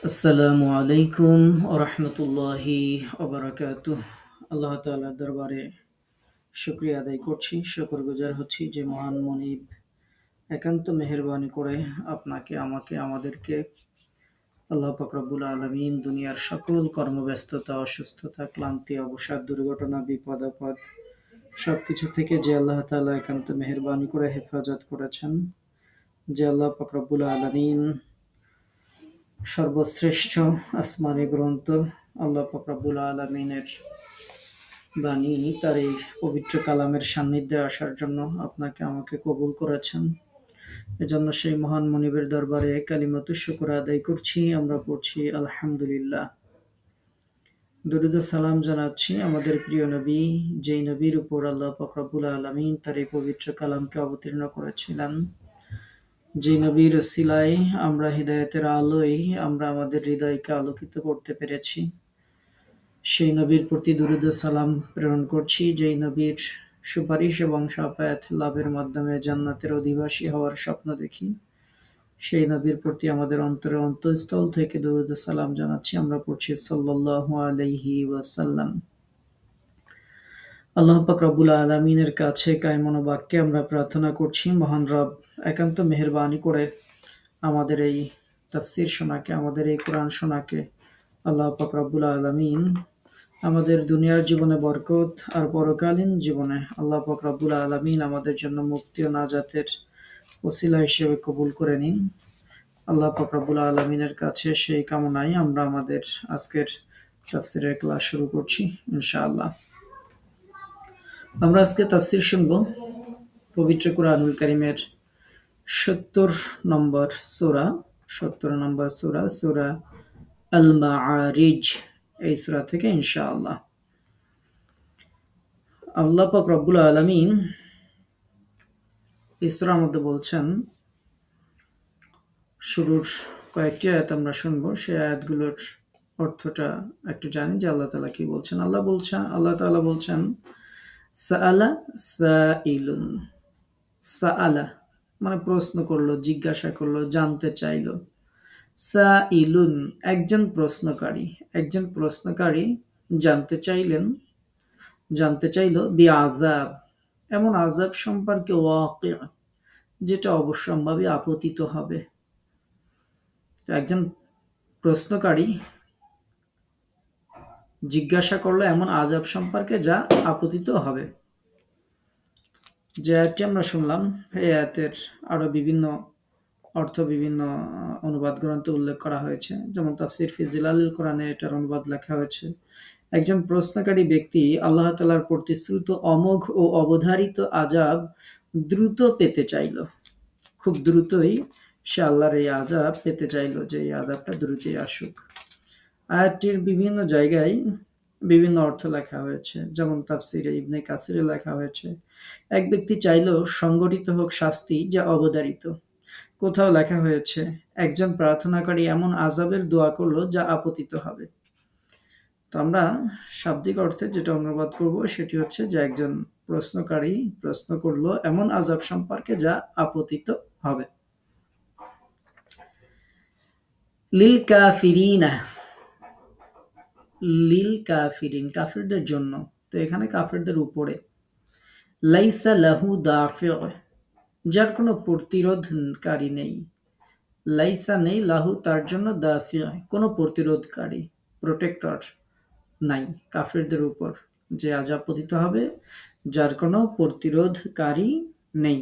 আসসালামু আলাইকুম ওরহমতুল্লাহি ওবারাকাতুহ। আল্লাহ তাআলার দরবারে শুকরিয়া আদায় করছি, শুকরগুজার হচ্ছি যে মহান মনিব একান্ত মেহেরবানি করে আপনাকে, আমাকে, আমাদেরকে আল্লাহ পাক রব্বুল আলামিন দুনিয়ার সকল কর্মব্যস্ততা, অসুস্থতা, ক্লান্তি, অবসাদ, দুর্ঘটনা, বিপদ আপদ সবকিছু থেকে যে আল্লাহ তাআলা একান্ত মেহেরবানি করে হেফাজত করেছেন, যে আল্লাহ পাক রব্বুল আলামিন সর্বশ্রেষ্ঠ আসমানী গ্রন্থ আল্লাহ পাক রব্বুল আলামিনের বাণী, তার এই পবিত্র কালামের সান্নিধ্যে আসার জন্য আপনাকে আমাকে কবুল করেছেন। এজন্য সেই মহান মনিবের দরবারে কালিমাতুশ শুকর আদায় করছি। আমরা পড়ছি আলহামদুলিল্লাহ। দরুদ ও সালাম জানাচ্ছি আমাদের প্রিয় নবী, যেই নবীর উপর আল্লাহ পাক রব্বুল আলামিন তার এই পবিত্র কালামকে অবতীর্ণ করেছিলেন, যে নবীর ওসিলায় আমরা হিদায়াতের আলোয় আমরা আমাদের হৃদয়কে আলোকিত করতে পেরেছি। সেই নবীর প্রতি দুরূদ ও সালাম প্রেরণ করছি, যেই নবীর সুপারিশ এবং শাফায়াত লাভের মাধ্যমে জান্নাতের অধিবাসী হওয়ার স্বপ্ন দেখি। সেই নবীর প্রতি আমাদের অন্তরের অন্তঃস্থল থেকে দুরূদ ও সালাম জানাচ্ছি। আমরা পড়ছি সাল্লাল্লাহু আলাইহি ওয়াসাল্লাম। আল্লাহ পাক রব্বুল আলামিনের কাছে কায়মন বাক্যে আমরা প্রার্থনা করছি, মহান রব একান্ত মেহেরবানি করে আমাদের এই তাফসীর শোনাকে, আমাদের এই কোরআন শোনাকে আল্লাহ পাক রব্বুল আলামিন আমাদের দুনিয়ার জীবনে বরকত আর পরকালীন জীবনে আল্লাহ পাক রব্বুল আলামিন আমাদের জন্য মুক্তি ও নাজাতের ওসিলা হিসেবে কবুল করে নিন। আল্লাহ পাক রব্বুল আলামিনের কাছে সেই কামনায় আমরা আমাদের আজকের তাফসীরের ক্লাস শুরু করছি ইনশাআল্লাহ। আমরা আজকে তাফসীর শুনব পবিত্র কুরআনুল কারীমের ৭০ নম্বর সূরা, ৭০ নম্বর সূরা, সূরা আল মাআরিজ, এই সূরা থেকে ইনশাআল্লাহ। আল্লাহ পাক রব্বুল আলামিন এই সূরার মধ্যে বলছেন, শুরুর কয়েকটি আয়াত আমরা শুনবো, সেই আয়াতগুলোর অর্থটা একটু জানি যে আল্লাহ তাআলা কি বলছেন। আল্লাহ তাআলা বলছেন, সাআলা সাইলুন। সাআলা মানে প্রশ্ন করলো, জিজ্ঞাসা করলো, জানতে চাইলো। সাইলুন একজন প্রশ্নকারী, একজন প্রশ্নকারী জানতে চাইলো বিআযাব এমন আযাব সম্পর্কে, ওয়াকিআ যেটা অবশ্যম্ভাবী আপতিত হবে। একজন প্রশ্নকারী জিজ্ঞাসা করলো এমন আযাব সম্পর্কে যা আপতিত হবে। যে আয়াতটি আমরা শুনলাম, এই আয়াতের আরো বিভিন্ন অর্থ বিভিন্ন অনুবাদ গ্রন্থে উল্লেখ করা হয়েছে। যেমন তাফসীর ফি জিলালিল কোরআনে এটার অনুবাদ লেখা হয়েছে, একজন প্রশ্নকারী ব্যক্তি আল্লাহ তাআলার প্রতিশ্রুত অমোঘ ও অবধারিত আযাব দ্রুত পেতে চাইল। খুব দ্রুতই সে আল্লাহর এই আযাব পেতে চাইল, যে এই আযাবটা দ্রুতই আসুক। আয়াতটির বিভিন্ন জায়গায় বিভিন্ন অর্থ লেখা হয়েছে। যেমন তাফসীরে ইবনে কাসিরে লেখা হয়েছে, এক ব্যক্তি চাইল সংগঠিত হোক শাস্তি যা অবধারিত। কোথাও লেখা হয়েছে, একজন প্রার্থনাকারী এমন আযাবের দোয়া করলো যা আপতিত হবে। তো আমরা শাব্দিক অর্থে যেটা অনুবাদ করব সেটি হচ্ছে যে একজন প্রশ্নকারী প্রশ্ন করলো এমন আযাব সম্পর্কে যা আপতিত হবে। লিল কাফিরিনা, লিল কাফিরিন কাফিরদের জন্য, তো এখানে কাফিরদের উপরে। লাইসা লাহু দাফিউ যার কোনো প্রতিরোধকারী নেই। লাইসা নেই, লাহু তার জন্য, দাফিউ কোনো প্রতিরোধকারী, প্রোটেক্টর নাই কাফিরদের উপর, যে আযাব পতিত হবে যার কোনো প্রতিরোধকারী নেই।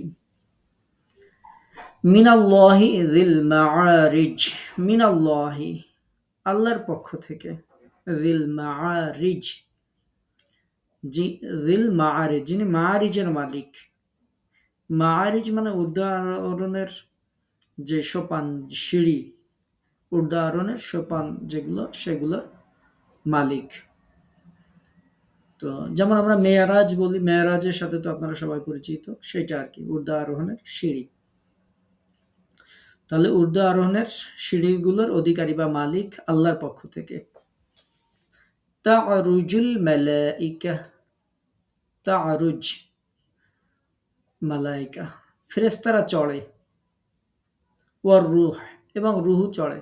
মিনাল্লাহি যিল মাআরিজ, মিনাল্লাহি আল্লাহর পক্ষ থেকে, যিল মাআরিজ যিল মাআরিজ যিনি মাআরিজের মালিক। মাআরিজ মানে উর্দু আরোহণের যে সোপান, সিঁড়ি, উর্দু আরোহণের সোপান যেগুলো, সেগুলোর মালিক। তো যেমন আমরা মেয়ারাজ বলি, মেয়ারাজের সাথে তো আপনারা সবাই পরিচিত, সেটা আর কি উর্দু আরোহণের সিঁড়ি। তাহলে উর্দু আরোহণের সিঁড়িগুলোর অধিকারী বা মালিক আল্লাহর পক্ষ থেকে। তা'রুজুল মালাইকা, তা'রুজ মালাইকা ফেরেশতারা চড়ে, ওয়ার রূহ এবং রূহ চড়ে।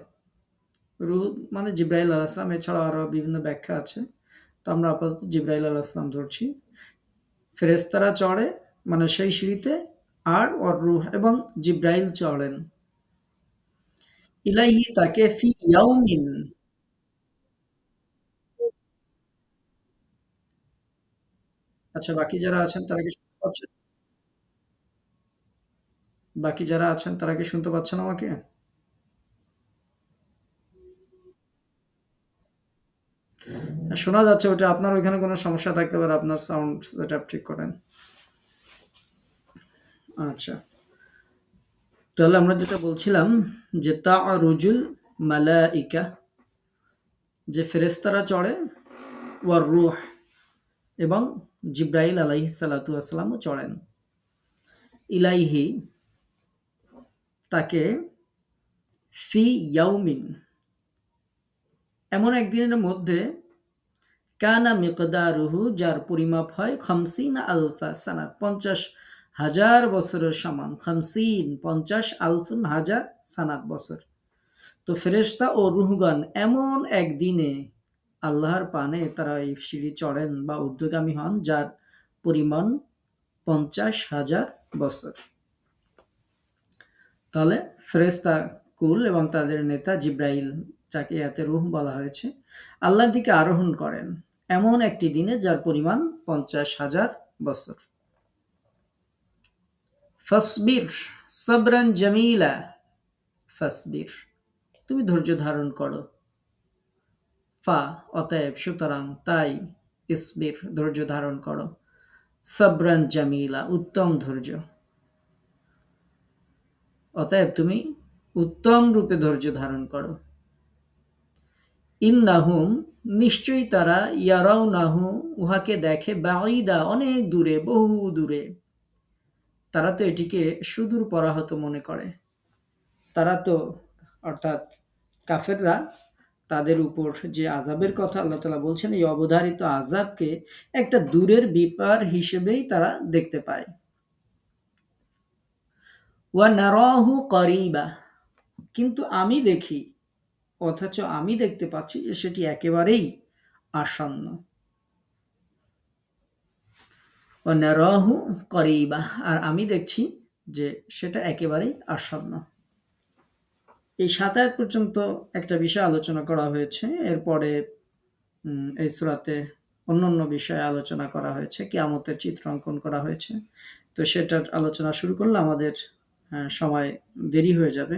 রুহ মানে জিব্রাইল আলাইহিস সালাম, এছাড়াও আরো বিভিন্ন ব্যাখ্যা আছে। তো আমরা আপাতত জিব্রাইল আলাইহিস সালাম ধরছি। ফেরেশতারা চড়ে মানে সেই সিঁড়িতে, আর রূহ এবং জিব্রাইল চড়েন। ইলাইহি তাকে ফি ইয়াউমিন। আচ্ছা, বাকি যারা আছেন তারা কি শুনতে পাচ্ছেন? বাকি যারা আছেন তারা কি শুনতে পাচ্ছেন আমাকে? শোনা যাচ্ছে, ওটা আপনার ওইখানে কোনো সমস্যা থাকতে পারে, আপনার সাউন্ড সেটআপ ঠিক করেন। আচ্ছা, তাহলে আমরা যেটা বলছিলাম যে তা'রুজুল মালাইকা, যে ফেরেশতারা চড়ে, ওয়ার রূহ এবং জিব্রাইল আলাইহিস সালাতু ওয়াস সালামও চড়েন। ইলাইহি তাকে, ফি ইয়াউমিন এমন একদিনের মধ্যে, কানা মিকদারুহু যার পরিমাপ হয় খামসিনা আলফা সানাত 50,000 বছরের সমান। খামসিন 50, আলফুন হাজার, সানাত বছর। তো ফেরেশতা ও রূহগণ এমন একদিনে আল্লাহর পানে তারা এই সিঁড়ি চড়েন বা ঊর্ধ্বগামী হন যার পরিমাণ 50,000 বছর। তাহলে ফেরেশতা কুল এবং তাদের নেতা জিব্রাইল, যাকে এতে রূহ বলা হয়েছে, আল্লাহর দিকে আরোহণ করেন এমন একটি দিনে যার পরিমাণ 50,000 বছর। ফাসবির সাবরান জামিলা, ফাসবির তুমি ধৈর্য ধারণ করো। ফা অতএব, সুতরাং, তাই, ইসবির ধৈর্য ধারণ করো। সাবরান জামিলা উত্তম ধৈর্য। অতএব তুমি উত্তম রূপে ধৈর্য ধারণ করো। ইন্নাহুম নিশ্চয়ই তারা, ইয়ারাউনাহু উহাকে দেখে, বাঈদা অনেক দূরে, বহু দূরে। তারা তো এটিকে সুদূর পরাহত মনে করে। তারা তো, অর্থাৎ কাফেররা, তাদের উপর যে আযাবের কথা আল্লাহ তাআলা বলছেন, এই অবধারিত আযাবকে একটা দূরের ব্যাপার হিসেবেই তারা দেখতে পায়। ওয়া নারাহু করিবা, কিন্তু আমি দেখি, অথচ আমি দেখতে পাচ্ছি যে সেটি একেবারেই আসন্ন। ওয়া নারাহু করিবা, আর আমি দেখছি যে সেটা একেবারেই আসন্ন। এই ৭ আয়াত পর্যন্ত একটা বিষয় আলোচনা করা হয়েছে। এরপরে এই সূরাতে অন্যান্য বিষয়ে আলোচনা করা হয়েছে, কিয়ামতের চিত্র অঙ্কন করা হয়েছে। তো সেটার আলোচনা শুরু করলে আমাদের সময় দেরি হয়ে যাবে।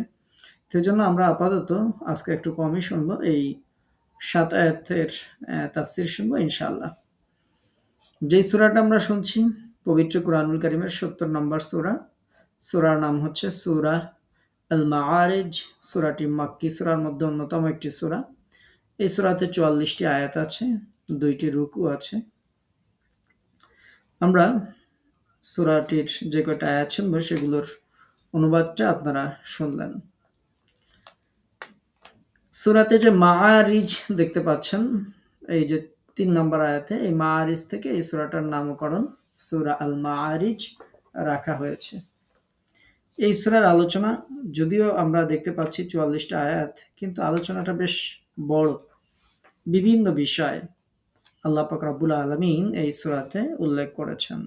তো এজন্য আমরা আপাতত আজকে একটু কমই শুনবো, এই ৭ আয়াতের তাফসীর শুনবো ইনশাআল্লাহ। যেই সূরাটা আমরা শুনছি পবিত্র কুরআনুল কারীমের ৭০ নম্বর সূরা। সূরার নাম হচ্ছে সূরা আল মাআরিজ। সূরাটি মাক্কী সূরার মধ্যে অন্যতম একটি সূরা। এই সূরাতে ৪৪টি আয়াত আছে, ২টি রুকু আছে। আমরা সূরাটির যে কয়টা আয়াত শুনবো সেগুলোর অনুবাদটা আপনারা শুনলেন। সূরাতে যে মাআরিজ দেখতে পাচ্ছেন, এই যে ৩ নম্বর আয়াতে, এই মাআরিজ থেকে এই সূরাটার নামকরণ সূরা আল মাআরিজ রাখা হয়েছে। এই সূরার আলোচনা, যদিও আমরা দেখতে পাচ্ছি ৪৪টা আয়াত, কিন্তু আলোচনাটা বেশ বড়। বিভিন্ন বিষয় আল্লাহ পাক রব্বুল আলামিন এই সূরাতে উল্লেখ করেছেন।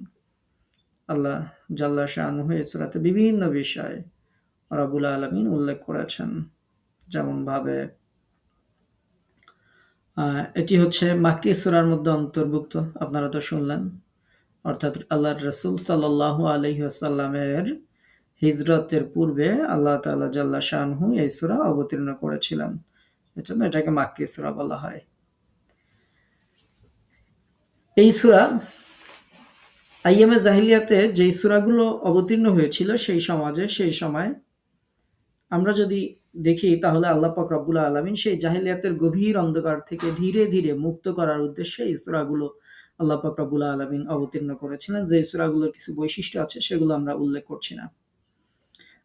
আল্লাহ জাল্লা শাআনুহু এই সূরাতে বিভিন্ন বিষয় রব্বুল আলামিন উল্লেখ করেছেন। যেমনভাবে এটি হচ্ছে মাক্কী সূরার মধ্যে অন্তর্ভুক্ত, আপনারা তো শুনলেন। অর্থাৎ আল্লাহর রাসূল সাল্লাল্লাহু আলাইহি ওয়াসাল্লামের হিজরতের পূর্বে আল্লাহ তাআলা জাল্লা শাআনুহু এই সূরা অবতীর্ণ করেছিলেন। এজন্য এটাকে মাক্কী সূরা বলা হয়। এই সূরা আইয়ামে জাহিলিয়াতে যেই সূরাগুলো অবতীর্ণ হয়েছিল সেই সমাজে, সেই সময় আমরা যদি দেখি, তাহলে আল্লাহ পাক রব্বুল আলামিন সেই জাহিলিয়াতের গভীর অন্ধকার থেকে ধীরে ধীরে মুক্ত করার উদ্দেশ্যে এই সূরাগুলো আল্লাহ পাক রব্বুল আলামিন অবতীর্ণ করেছিলেন। যে সূরাগুলোর কিছু বৈশিষ্ট্য আছে সেগুলো আমরা উল্লেখ করছি না।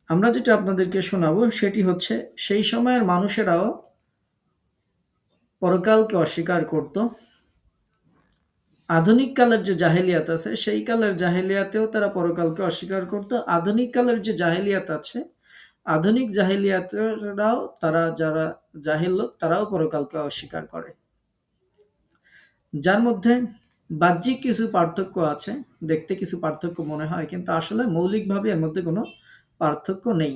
আমরা যেটা আপনাদেরকে শোনাবো সেটি হচ্ছে, সেই সময়ের মানুষেরাও পরকালকে অস্বীকার করত। আধুনিক কালের যে জাহেলিয়াত আছে, সেই কালের জাহেলিয়াতেও তারা পরকালকে অস্বীকার করত। আধুনিক কালের যে জাহেলিয়াত আছে, আধুনিক জাহিলিয়াতরাও, তারা যারা জাহিল লোক, তারাও পরকালকে অস্বীকার করে, যার মধ্যে বাহ্যিক কিছু পার্থক্য আছে, দেখতে কিছু পার্থক্য মনে হয়, কিন্তু আসলে মৌলিকভাবে এর মধ্যে কোনো পার্থক্য নেই।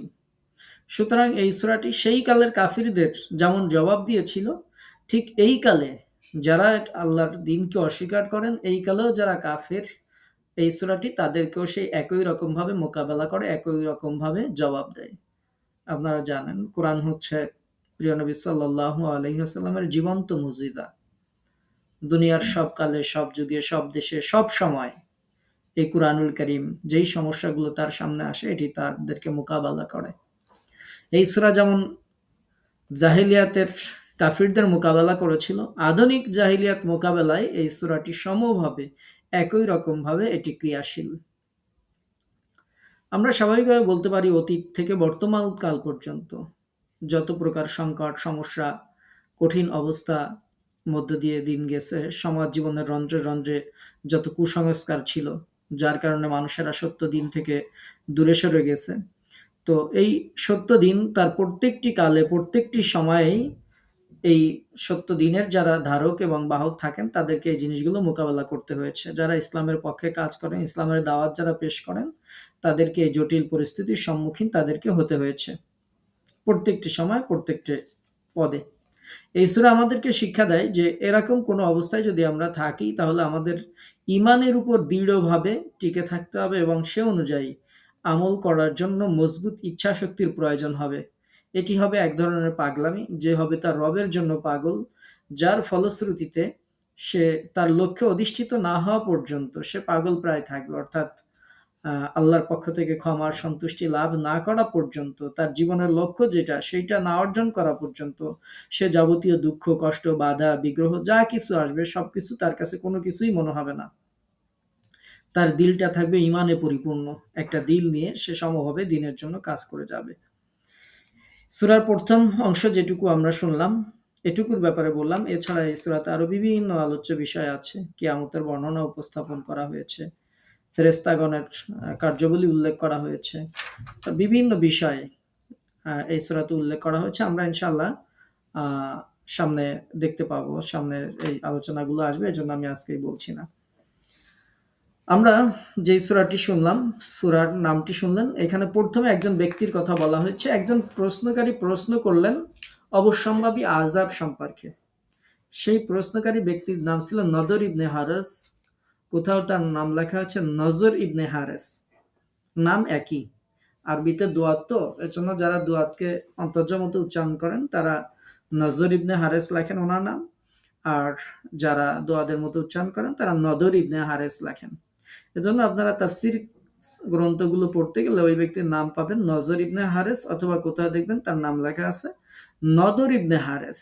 সুতরাং এই সূরাটি সেই কালের কাফিরদের যেমন জবাব দিয়েছিল, ঠিক এই কালে যারা আল্লাহর দ্বীনকে অস্বীকার করেন, এই কালেও যারা কাফের, এই সূরাটি তাদেরকেও সেই একই রকমভাবে মোকাবেলা করে, একই রকমভাবে জবাব দেয়। আপনারা জানেন, কোরআন হচ্ছে প্রিয় নবী সাল্লাল্লাহু আলাইহি ওয়াসাল্লামের জীবন্ত মুজিজা। দুনিয়ার সব কালে, সব যুগে, সব দেশে, সব সময় এই কুরআনুল কারীম যেই সমস্যাগুলো তার সামনে আসে, এটি তাদেরকে মোকাবেলা করে। এই সূরা যেমন জাহিলিয়াতের কাফিরদের মোকাবেলা করেছিল, আধুনিক জাহিলিয়াত মোকাবেলায় এই সূরাটি সমভাবে, একই রকমভাবে এটি ক্রিয়াশীল। আমরা স্বাভাবিকভাবে বলতে পারি, অতীত থেকে বর্তমান কাল পর্যন্ত যত প্রকার সংকট, সমস্যা, কঠিন অবস্থা মধ্য দিয়ে দিন গেছে, সমাজ জীবনের রন্ধ্রে রন্ধ্রে যত কুসংস্কার ছিল, যার কারণে মানুষেরা সত্য দিন থেকে দূরে সরে গেছে, তো এই সত্য দিন তার প্রত্যেকটি কালে, প্রত্যেকটি সময়েই এই সত্য দিনের যারা ধারক এবং বাহক থাকেন, তাদেরকে এই জিনিসগুলো মোকাবেলা করতে হয়েছে। যারা ইসলামের পক্ষে কাজ করেন, ইসলামের দাওয়াত যারা পেশ করেন, তাদেরকে এই জটিল পরিস্থিতির সম্মুখীন তাদেরকে হতে হয়েছে প্রত্যেকটি সময়, প্রত্যেকটি পদে। এই সূরা আমাদেরকে শিক্ষা দেয় যে এরকম কোনো অবস্থায় যদি আমরা থাকি, তাহলে আমাদের ঈমানের উপর দৃঢ়ভাবে টিকে থাকতে হবে এবং সে অনুযায়ী আমল করার জন্য মজবুত ইচ্ছাশক্তির প্রয়োজন হবে। এটি হবে এক ধরনের পাগলামি, যে হবে তার রবের জন্য পাগল, যার ফলশ্রুতিতে সে তার লক্ষ্যে অধিষ্ঠিত না হওয়া পর্যন্ত সে পাগল প্রায় থাকবে। অর্থাৎ আল্লাহর পক্ষ থেকে ক্ষমার সন্তুষ্টি লাভ না করা পর্যন্ত, তার জীবনের লক্ষ্য যেটা, সেইটা না অর্জন করা পর্যন্ত সে যাবতীয় দুঃখ, কষ্ট, বাধা, বিগ্রহ যা কিছু আসবে, সবকিছু তার কাছে কোনো কিছুই মনে হবে না। তার দিলটা থাকবে ঈমানে পরিপূর্ণ, একটা দিল নিয়ে সে সমভাবে দ্বীনের জন্য কাজ করে যাবে। সূরার প্রথম অংশ যেটুকু আমরা শুনলাম, এটুকুর ব্যাপারে বললাম। এছাড়া এই সূরাতে আরো বিভিন্ন আলোচ্য বিষয় আছে, কিয়ামতের বর্ণনা উপস্থাপন করা হয়েছে, ফেরেশতাগণের কার্যাবলী উল্লেখ করা হয়েছে, বিভিন্ন বিষয়ে এই সূরাতে উল্লেখ করা হয়েছে। আমরা ইনশাআল্লাহ সামনে দেখতে পাবো, সামনের এই আলোচনাগুলো আসবে, এজন্য আমি আজকেই বলছি না। আমরা যেই সূরাটি শুনলাম, সূরার নামটি শুনলেন, এখানে প্রথমে একজন ব্যক্তির কথা বলা হয়েছে। একজন প্রশ্নকারী প্রশ্ন করলেন অবশ্যম্ভাবী আযাব সম্পর্কে। সেই প্রশ্নকারী ব্যক্তির নাম ছিল নদর ইবনে হারেস। কোথাও তার নাম লেখা আছে নজর ইবনে হারেস, নাম একই। আরবিতে দোয়াত, তো এর জন্য যারা দোয়াতকে অন্তর্যমত উচ্চারণ করেন, তারা নজর ইবনে হারেস লেখেন ওনার নাম, আর যারা দোয়াদের মতো উচ্চারণ করেন, তারা নদর ইবনে হারেস লেখেন। এজন্য আপনারা তাফসীর গ্রন্থগুলো পড়তে গেলে ওই ব্যক্তির নাম পাবেন নজর ইবনে হারেস, অথবা কোথাও দেখবেন তার নাম লেখা আছে নদর ইবনে হারেস।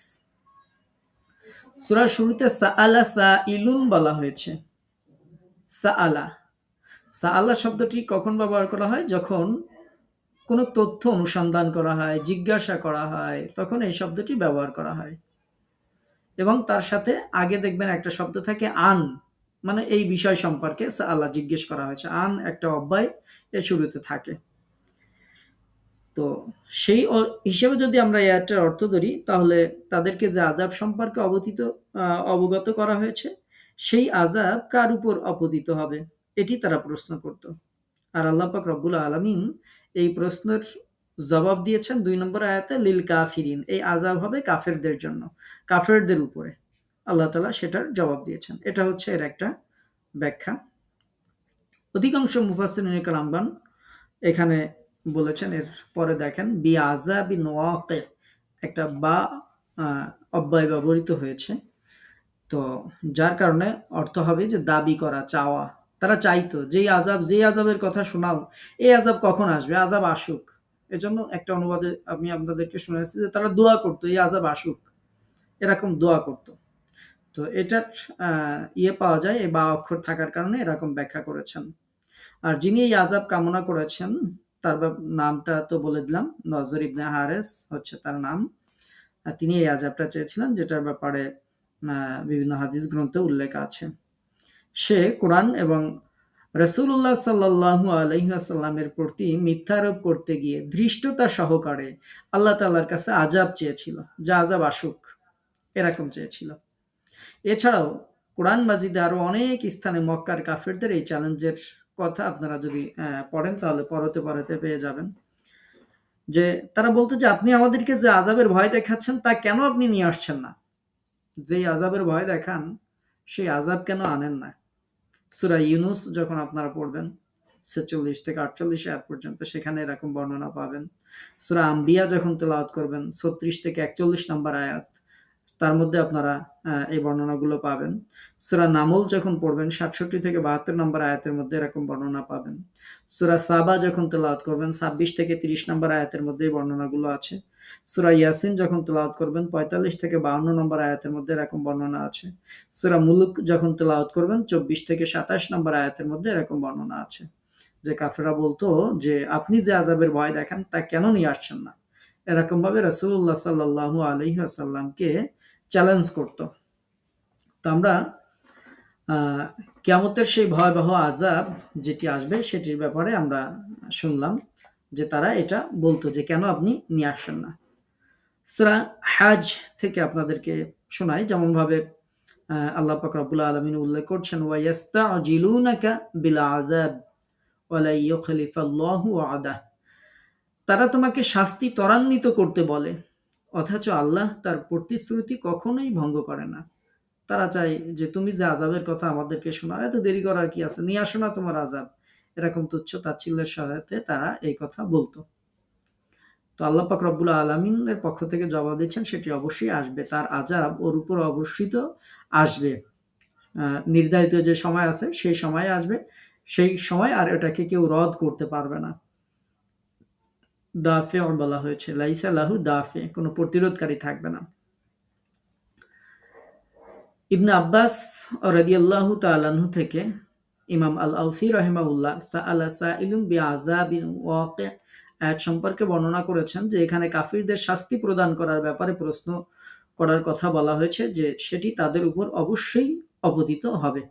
সূরার শুরুতে সাআলা সাইলুন বলা হয়েছে। সাআলা, সাআলা শব্দটি কখন ব্যবহার করা হয়? যখন কোনো তথ্য অনুসন্ধান করা হয়, জিজ্ঞাসা করা হয়, তখন এই শব্দটি ব্যবহার করা হয়। এবং তার সাথে আগে দেখবেন একটা শব্দ থাকে আন, মানে এই বিষয় সম্পর্কে সাআলা, জিজ্ঞেস করা হয়েছে। আন একটা অব্যয় এর শুরুতে থাকে। তো সেই হিসেবে যদি আমরা এটার অর্থ ধরি, তাহলে তাদেরকে যে আযাব সম্পর্কে অবগত করা হয়েছে, সেই আযাব কার উপর অপতিত হবে, এটি তারা প্রশ্ন করত। আর আল্লাহ পাক রব্বুল আলামিন এই প্রশ্নের জবাব দিয়েছেন ২ নম্বর আয়াতে, লিল কাফিরিন, এই আযাব হবে কাফেরদের জন্য, কাফেরদের উপরে। আল্লাহ তাআলা সেটার জবাব দিয়েছেন। এটা হচ্ছে এর একটা ব্যাখ্যা। অধিকাংশ মুফাসসিরিনে কেরামগণ এখানে বলেছেন, এর পরে দেখেন বি আযাবিন ওয়াকি, একটা বা অব্যয় ব্যবহৃত হয়েছে, তো যার কারণে অর্থ হবে যে দাবি করা, চাওয়া। তারা চাইতো যেই আযাবের কথা শোনাও, এই আযাব কখন আসবে, আযাব আসুক। এজন্য একটা অনুবাদে আমি আপনাদেরকে শুনেছি যে তারা দোয়া করতো এই আযাব আসুক, এরকম দোয়া করতো। তো এটার পাওয়া যায়, এই বা অক্ষর থাকার কারণে এরকম ব্যাখ্যা করেছেন। আর যিনি এই আযাব কামনা করেছেন, তার নামটা তো বলে দিলাম, নজর ইবনে হারেস হচ্ছে তার নাম। তিনি এই আযাবটা চেয়েছিলেন, যেটার ব্যাপারে বিভিন্ন হাদিস গ্রন্থে উল্লেখ আছে। সে কোরআন এবং রাসূলুল্লাহ সাল্লাল্লাহু আলাইহি ওয়াসাল্লামের প্রতি মিথ্যারোপ করতে গিয়ে ধৃষ্টতা সহকারে আল্লাহ তাআলার কাছে আযাব চেয়েছিল, যে আযাব আসুক, এরকম চেয়েছিল। এছাড়াও কোরআন মাজিদে আরো অনেক স্থানে মক্কার কাফেরদের এই চ্যালেঞ্জের কথা আপনারা যদি পড়েন তাহলে পরতে পরতে পেয়ে যাবেন, যে তারা বলতো যে আপনি আমাদেরকে যে আযাবের ভয় দেখাচ্ছেন তা কেন আপনি নিয়ে আসছেন না, যেই আযাবের ভয় দেখান সেই আযাব কেন আনেন না। সূরা ইউনুস যখন আপনারা পড়বেন ৪৬ থেকে ৪৮ আয়াত পর্যন্ত, সেখানে এরকম বর্ণনা পাবেন। সূরা আম্বিয়া যখন তেলাওয়াত করবেন ৩৬ থেকে ৪১ নম্বর আয়াত, তার মধ্যে আপনারা এই বর্ণনাগুলো পাবেন। সূরা নামল যখন পড়বেন ৬৭ থেকে ৭২ নম্বর আয়াতের মধ্যে এরকম বর্ণনা পাবেন। সূরা সাবা যখন তেলাওয়াত করবেন ২৬ থেকে ৩০ নম্বর আয়াতের মধ্যে এই বর্ণনাগুলো আছে। সূরা ইয়াসিন যখন তেলাওয়াত করবেন ৪৫ থেকে ৫২ নম্বর আয়াতের মধ্যে এরকম বর্ণনা আছে। সূরা মুলুক যখন তেলাওয়াত করবেন ২৪ থেকে ২৭ নম্বর আয়াতের মধ্যে এরকম বর্ণনা আছে, যে কাফেররা বলতো যে আপনি যে আযাবের ভয় দেখান তা কেন নিয়ে আসছেন না। এরকম ভাবে রাসূলুল্লাহ সাল্লাল্লাহু আলাইহি ওয়াসাল্লামকে চ্যালেঞ্জ করত। তো আমরা কিয়ামতের সেই ভয়াবহ আযাব যেটি আসবে সেটির ব্যাপারে আমরা শুনলাম, যে তারা এটা বলতো যে কেন আপনি নিয়ে আসেন না। সূরা হাজ থেকে আপনাদেরকে শোনাই, যেমন ভাবে আল্লাহ পাক রব্বুল আলামিন উল্লেখ করছেন, ওয়া ইস্তাজিলুনাকা বিল আযাব ওয়া লা ইউখলিফাল্লাহু ওয়া'দাহ। তারা তোমাকে শাস্তি ত্বরান্বিত করতে বলে, অথচ আল্লাহ তার প্রতিশ্রুতি কখনোই ভঙ্গ করে না। তারা চায় যে তুমি যে আযাবের কথা আমাদেরকে শোনাও, এত দেরি করার কি আছে, নিয়ে আসো না তোমার আযাব। এরকম তুচ্ছ তাচ্ছিল্যের সহায়তায় তারা এই কথা বলতো। তো আল্লাহ পাক রব্বুল আলামিনের পক্ষ থেকে জবাব দিচ্ছেন সেটি অবশ্যই আসবে, তার আযাব ওর উপর অবশ্যই আসবে। নির্ধারিত যে সময় আছে সেই সময়ে আসবে, সেই সময় আর এটাকে কেউ রদ করতে পারবে না। দাফে বলা হয়েছে, লাইসা লাহু দাফে, কোনো প্রতিরোধকারী থাকবে না। ইবনে আব্বাস রাদিয়াল্লাহু তাআলা আনহু থেকে ইমাম আল আউফি রাহিমাহুল্লাহ সাআলা সাইলুন বিআযাবিন ওয়াকি' আয়াত সম্পর্কে বর্ণনা করেছেন যে এখানে কাফিরদের শাস্তি প্রদান করার ব্যাপারে প্রশ্ন করার কথা বলা হয়েছে, যে সেটি তাদের উপর অবশ্যই অপতিত হবে।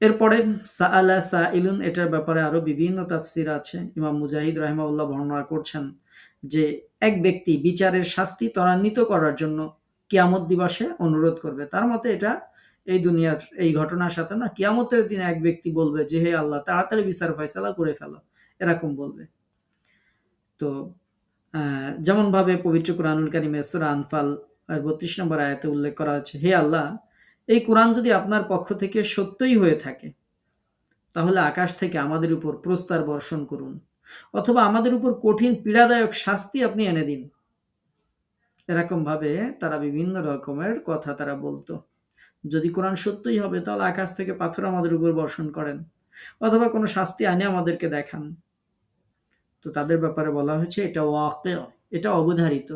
এরপরে সাআলা সাইলুন এটার ব্যাপারে আরো বিভিন্ন তাফসীর আছে। ইমাম মুজাহিদ রাহিমাহুল্লাহ বর্ণনা করছেন যে এক ব্যক্তি বিচারের শাস্তি ত্বরান্বিত করার জন্য কিয়ামত দিবসে অনুরোধ করবে। তার মতে এটা এই দুনিয়ার এই ঘটনার সাথে না, কিয়ামতের দিনে এক ব্যক্তি বলবে যে হে আল্লাহ তাড়াতাড়ি বিচার ফয়সালা করে ফেলো, এরকম বলবে। তো যেমন ভাবে পবিত্র কুরআনুল কারীমে সূরা আনফাল ৩২ নম্বর আয়াতে উল্লেখ করা হয়েছে, হে আল্লাহ, এই কুরআন যদি আপনার পক্ষ থেকে সত্যই হয়ে থাকে তাহলে আকাশ থেকে আমাদের উপর প্রস্তর বর্ষণ করুন, অথবা আমাদের উপর কঠিন পীড়াদায়ক শাস্তি আপনি এনে দিন। এরকম ভাবে তারা বিভিন্ন রকমের কথা তারা বলতো। যদি কোরআন সত্যই হবে তাহলে আকাশ থেকে পাথর আমাদের উপর বর্ষণ করেন, অথবা কোনো শাস্তি আনে আমাদেরকে দেখান। তো তাদের ব্যাপারে বলা হয়েছে এটা ওয়াকি', এটা অবধারিত,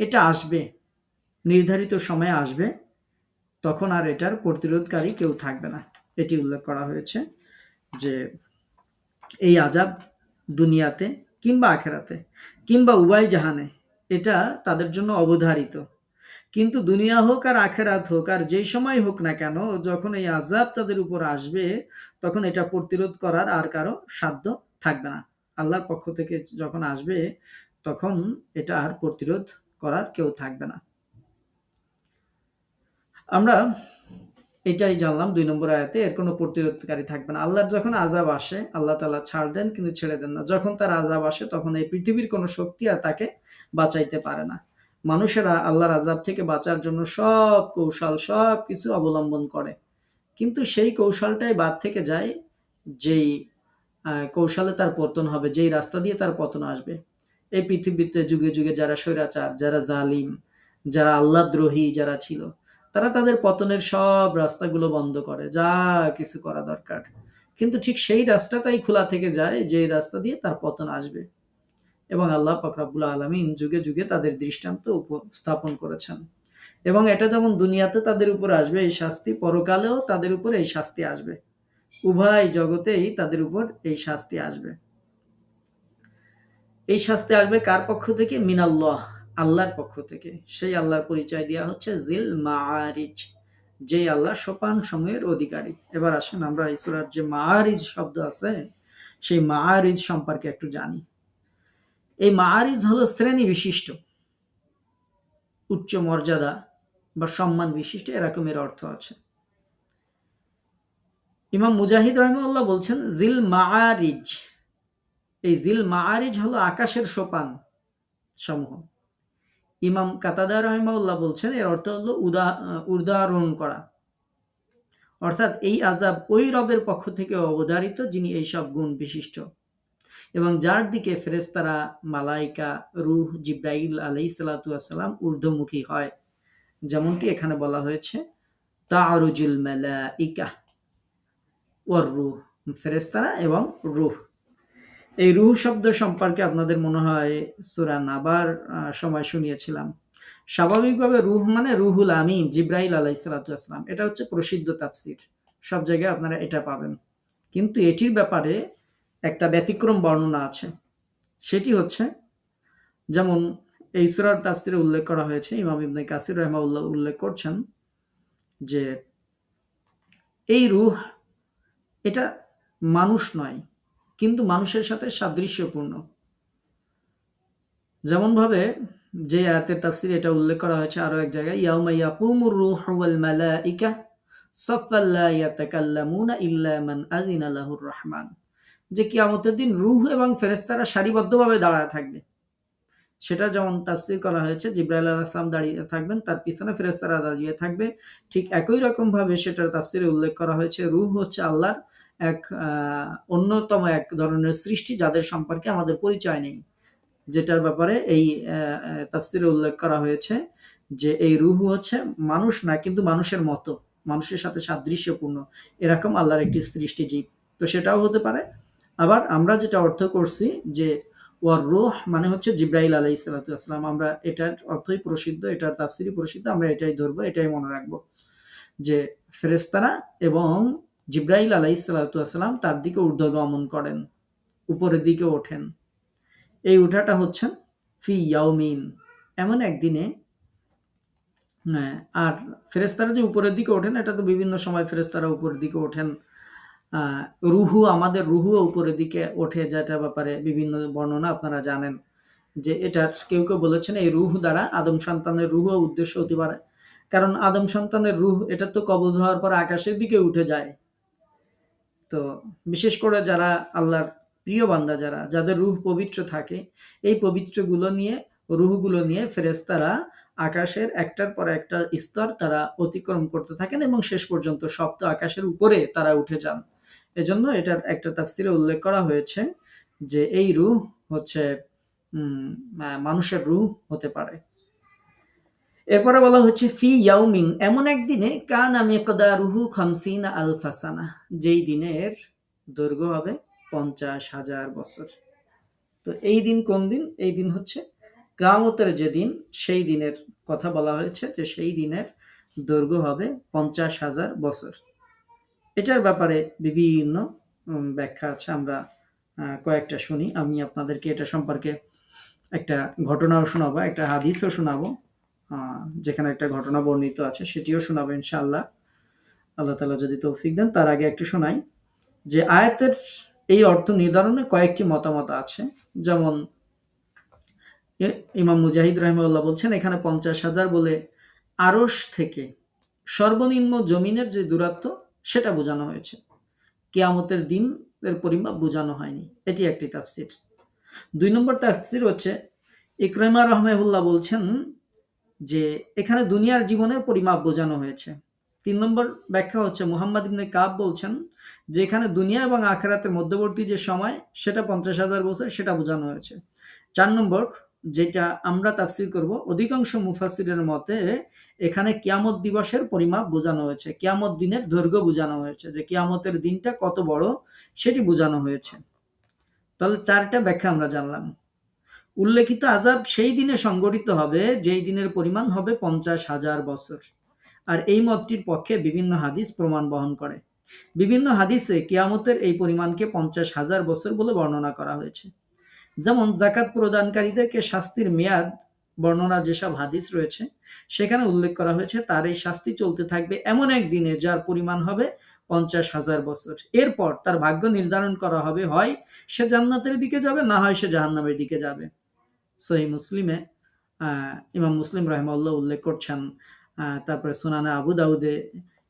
এটা আসবে, নির্ধারিত সময়ে আসবে, তখন আর এটার প্রতিরোধকারী কেউ থাকবে না। এটি উল্লেখ করা হয়েছে যে এই আযাব দুনিয়াতে কিংবা আখেরাতে কিংবা উভয় জাহানে এটা তাদের জন্য অবধারিত। কিন্তু দুনিয়া হোক আর আখেরাত হোক আর যেই সময় হোক না কেন, যখন এই আযাব তাদের উপর আসবে তখন এটা প্রতিরোধ করার আর কারো সাধ্য থাকবে না। আল্লাহর পক্ষ থেকে যখন আসবে তখন এটা আর প্রতিরোধ করার কেউ থাকবে না। আমরা এটাই জানলাম ২ নম্বর আয়াতে, এর কোনো প্রতিরোধকারী থাকবে না। আল্লাহর যখন আযাব আসে আল্লাহ তাআলা ছাড় দেন কিন্তু ছেড়ে দেন না। যখন তার আযাব আসে তখন এই পৃথিবীর কোনো শক্তি আর তাকে বাঁচাইতে পারে না। মানুষেরা আল্লাহর আযাব থেকে বাঁচার জন্য সব কৌশল সবকিছু অবলম্বন করে, কিন্তু সেই কৌশলটাই বাদ থেকে যায় যেই কৌশলে তার পতন হবে, যেই রাস্তা দিয়ে তার পতন আসবে। এই পৃথিবীতে যুগে যুগে যারা স্বৈরাচার, যারা জালিম, যারা আল্লাহদ্রোহী যারা ছিল, তারা তাদের পতনের সব রাস্তাগুলো বন্ধ করে, যা কিছু করা দরকার। কিন্তু ঠিক সেই রাস্তাটাই খোলা থেকে যায় যে রাস্তা দিয়ে তার পতন আসবে। এবং আল্লাহ পাক রব্বুল আলামিন যুগে যুগে তাদের দৃষ্টান্ত উপস্থাপন করেছেন। এবং এটা যেমন দুনিয়াতে তাদের উপর আসবে এই শাস্তি, পরকালেও তাদের উপর এই শাস্তি আসবে। উভয় জগতেই তাদের উপর এই শাস্তি আসবে। এই শাস্তি আসবে কার পক্ষ থেকে? মিনাল্লাহ, আল্লাহর পক্ষ থেকে। সেই আল্লাহর পরিচয় দেওয়া হচ্ছে জিল মাআরিজ, যেই আল্লাহ সোপান সময়ের অধিকারী। এবার আসেন আমরা এই সূরার যে মাআরিজ শব্দ আছে সেই মাআরিজ সম্পর্কে একটু জানি। এই মাআরিজ হলো শ্রেণী বিশিষ্ট, উচ্চ মর্যাদা বা সম্মান বিশিষ্ট, এরকমের অর্থ আছে। ইমাম মুজাহিদ রাহিমাহুল্লাহ বলছেন জিল মাআরিজ, এই জিল মাআরিজ হলো আকাশের সোপান সমূহ। ইমাম কাতাদা রাহিমাহুল্লাহ বলছেন এর অর্থ হলো উদাহরণ করা, অর্থাৎ এই আযাব ওই রবের পক্ষ থেকে অবধারিত যিনি এইসব গুণ বিশিষ্ট এবং যার দিকে ফেরেশতারা, মালাইকা, রূহ, জিবরাইল আলাইহিস সালাতু ওয়াস সালাম ঊর্ধ্বমুখী হয়, যেমনটি এখানে বলা হয়েছে তাআরুজুল মালাইকা ওয়ার রূহ, ফেরেশতারা এবং রূহ। এই রূহ শব্দ সম্পর্কে আপনাদের মনে হয় সূরা নাবার সময় শুনিয়েছিলাম। স্বাভাবিকভাবে রূহ মানে রুহুল আমিন, জিবরাইল আলাইহিস সালাতু ওয়াস সালাম, এটা হচ্ছে প্রসিদ্ধ তাফসীর, সব জায়গায় আপনারা এটা পাবেন। কিন্তু এটির ব্যাপারে একটা ব্যতিক্রম বর্ণনা আছে। সেটি হচ্ছে, যেমন এই সূরার তাফসীরে উল্লেখ করা হয়েছে, ইমাম ইবনে কাসির রাহিমাহুল্লাহ উল্লেখ করছেন যে এই রূহ এটা মানুষ নয়, কিন্তু মানুষের সাথে সাদৃশ্যপূর্ণ। যেমনভাবে যে আয়াতের তাফসীরে এটা উল্লেখ করা হয়েছে আরো এক জায়গায়, ইয়াউমা ইয়াকুমুর রূহু ওয়াল মালাইকা সাফফান লা ইয়াতাকাল্লামুনা ইল্লা মান আযিনা লাহুর রহমান, যে কিয়ামতের দিন রূহ এবং ফেরেশতারা সারিবদ্ধভাবে দাঁড়ায় থাকবে। সেটা যেমন তাফসীর করা হয়েছে জিবরাইল আলাইহিস সালাম দাঁড়িয়ে থাকবেন, তার পিছনে ফেরেশতারা দাঁড়িয়ে থাকবে। ঠিক একই রকম ভাবে সেটার তাফসীরে উল্লেখ করা হয়েছে রূহ হচ্ছে আল্লাহর এক অন্যতম এক ধরনের সৃষ্টি যাদের সম্পর্কে আমাদের পরিচয় নেই, যেটার ব্যাপারে এই তাফসীরে উল্লেখ করা হয়েছে যে এই রূহ হচ্ছে মানুষ না, কিন্তু মানুষের মতো, মানুষের সাথে সাদৃশ্যপূর্ণ, এরকম আল্লাহর একটি সৃষ্টি জীব। তো সেটাও হতে পারে। আবার আমরা যেটা অর্থ করছি যে ওয়ার রূহ মানে হচ্ছে জিবরাইল আলাইহিস সালাতু ওয়াস সালাম, আমরা এটার অর্থই প্রসিদ্ধ, এটার তাফসীরই প্রসিদ্ধ, আমরা এটাই ধরবো, এটাই মনে রাখবো যে ফেরেশতারা এবং জিবরাইল আলাইহিস সালাতু ওয়াস সালাম তার দিকে ঊর্ধ্বগমন করেন, উপরের দিকে ওঠেন। এই উঠাটা হচ্ছেন ফি ইয়াউমিন, এমন একদিনে। হ্যাঁ, আর ফেরেশতারা যে উপরের দিকে ওঠেন এটা তো বিভিন্ন সময় ফেরেশতারা উপরের দিকে ওঠেন। রুহু, আমাদের রুহুও উপরের দিকে ওঠে, যেটা ব্যাপারে বিভিন্ন বর্ণনা আপনারা জানেন যে এটার কেউ কেউ বলেছেন এই রুহ দ্বারা আদম সন্তানের রুহও উদ্দেশ্য হতে পারে, কারণ আদম সন্তানের রুহ এটা তো কবজ হওয়ার পর আকাশের দিকে উঠে যায়। তো বিশেষ করে যারা আল্লাহর প্রিয় বান্দা, যাদের রুহ পবিত্র থাকে, এই পবিত্রগুলো নিয়ে, রুহগুলো নিয়ে ফেরেশতারা আকাশের একটার পর একটা স্তর তারা অতিক্রম করতে থাকেন এবং শেষ পর্যন্ত সপ্ত আকাশের উপরে তারা উঠে যান। এজন্য এটার একটা তাফসীরে উল্লেখ করা হয়েছে যে এই রুহ হচ্ছে মানুষের রুহ হতে পারে। এরপরে বলা হচ্ছে ফি ইয়াউমিন, এমন একদিনে কানা মিকদারুহু 50 আলফা সানা, যেই দিনের দৈর্ঘ্য হবে 50,000 বছর। তো এই দিন কোন দিন? এই দিন হচ্ছে কিয়ামতের যে দিন, সেই দিনের কথা বলা হয়েছে যে সেই দিনের দৈর্ঘ্য হবে 50,000 বছর। এটার ব্যাপারে বিভিন্ন ব্যাখ্যা আছে, আমরা কয়েকটা শুনি। আমি আপনাদেরকে এটা সম্পর্কে একটা ঘটনাও শোনাবো, একটা হাদিসও শোনাবো, যেখানে একটা ঘটনা বর্ণিত আছে, সেটিও শোনাবো ইনশাআল্লাহ, আল্লাহ তাআলা যদি তৌফিক দেন। তার আগে একটু শোনাই যে আয়াতের এই অর্থ নির্ধারণে কয়েকটি মতামত আছে। যেমন ইমাম মুজাহিদ রাহিমাহুল্লাহ বলছেন এখানে 50,000 বলে আরশ থেকে সর্বনিম্ন জমিনের যে দূরত্ব সেটা বোঝানো হয়েছে, কিয়ামতের দিনের পরিমাপ বোঝানো হয়নি। এটি একটি তাফসীর। 2 নম্বর তাফসীর হচ্ছে ইকরামা রাহিমাহুল্লাহ বলছেন যে এখানে দুনিয়ার জীবনের পরিমাপ বোঝানো হয়েছে। 3 নম্বর ব্যাখ্যা হচ্ছে মুহাম্মদ ইবনে কাব বলছেন যে এখানে দুনিয়া এবং আখিরাতের মধ্যবর্তী যে সময় সেটা 50,000 বছর, সেটা বোঝানো হয়েছে। 4 নম্বর যেটা আমরা তাফসীর করব, অধিকাংশ মুফাসসিরের মতে এখানে কিয়ামত দিবসের পরিমাপ বোঝানো হয়েছে, কিয়ামত দিনের দৈর্ঘ্য বোঝানো হয়েছে, যে কিয়ামতের দিনটা কত বড় সেটি বোঝানো হয়েছে। তাহলে 4টা ব্যাখ্যা আমরা জানলাম। উল্লেখিত আযাব সেই দিনে সংঘটিত হবে যেই দিনের পরিমাণ হবে 50,000 বছর, আর এই মতটির পক্ষে বিভিন্ন হাদিস প্রমাণ বহন করে। বিভিন্ন হাদিসে কিয়ামতের এই পরিমাণকে 50,000 বছর বলে বর্ণনা করা হয়েছে। যেমন জাকাত প্রদানকারীদেরকে শাস্তির মেয়াদ বর্ণনা যেসব হাদিস রয়েছে সেখানে উল্লেখ করা হয়েছে তার এই শাস্তি চলতে থাকবে এমন এক দিনে যার পরিমাণ হবে 50,000 বছর। এরপর তার ভাগ্য নির্ধারণ করা হবে, হয় সে জান্নাতের দিকে যাবে, না হয় সে জাহান্নামের দিকে যাবে। সহিহ মুসলিমে ইমাম মুসলিম রাহিমাহুল্লাহ উল্লেখ করছেন, তারপরে সুনানে আবু দাউদে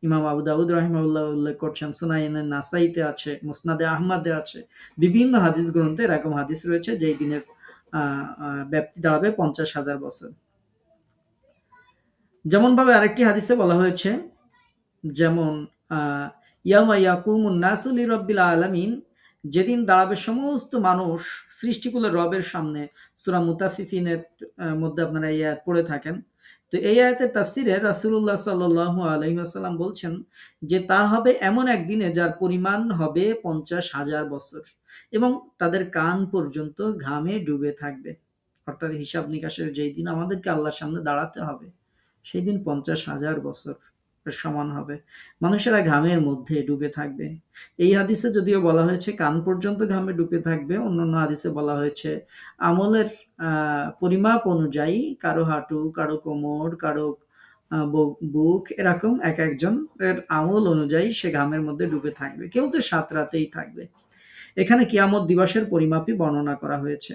ইমাম আবু দাউদ রাহিমাহুল্লাহ উল্লেখ করছেন, সুনাইনে নাসাইতে আছে, মুসনাদে আহমদে আছে, বিভিন্ন হাদিস গ্রন্থে এরকম হাদিস রয়েছে যে দিনের ব্যাপ্তি দাঁড়াবে 50,000 বছর। যেমন ভাবে আরেকটি হাদিসে বলা হয়েছে, যেমন ইয়াউমা ইয়াকুমুন নাসু লিরাব্বিল আলামিন, যেদিন দাঁড়াবে সমস্ত মানুষ সৃষ্টিকুলের রবের সামনে। সূরা মুতাফফিফিনের মধ্যে আপনারা এই আয়াত পড়ে থাকেন। তো এই আয়াতের তাফসিরে রাসূলুল্লাহ সাল্লাল্লাহু আলাইহি ওয়াসাল্লাম বলছেন যে তা হবে এমন একদিনে যার পরিমাণ হবে 50,000 বছর এবং তাদের কান পর্যন্ত ঘামে ডুবে থাকবে। অর্থাৎ হিসাব নিকাশের যেই দিন আমাদেরকে আল্লাহর সামনে দাঁড়াতে হবে সেই দিন 50,000 বছর সমান হবে। মানুষেরা ঘামের মধ্যে ডুবে থাকবে। এই হাদিসে যদিও বলা হয়েছে কান পর্যন্ত ঘামে ডুবে থাকবে, অন্যান্য হাদিসে বলা হয়েছে আমলের পরিমাপ অনুযায়ী কারো হাঁটু, কারো কোমর, কারো বুক, এরকম এক একজনের আমল অনুযায়ী সে ঘামের মধ্যে ডুবে থাকবে। কেউ তো 7 রাতেই থাকবে। এখানে কিয়ামত দিবসের পরিমাপই বর্ণনা করা হয়েছে।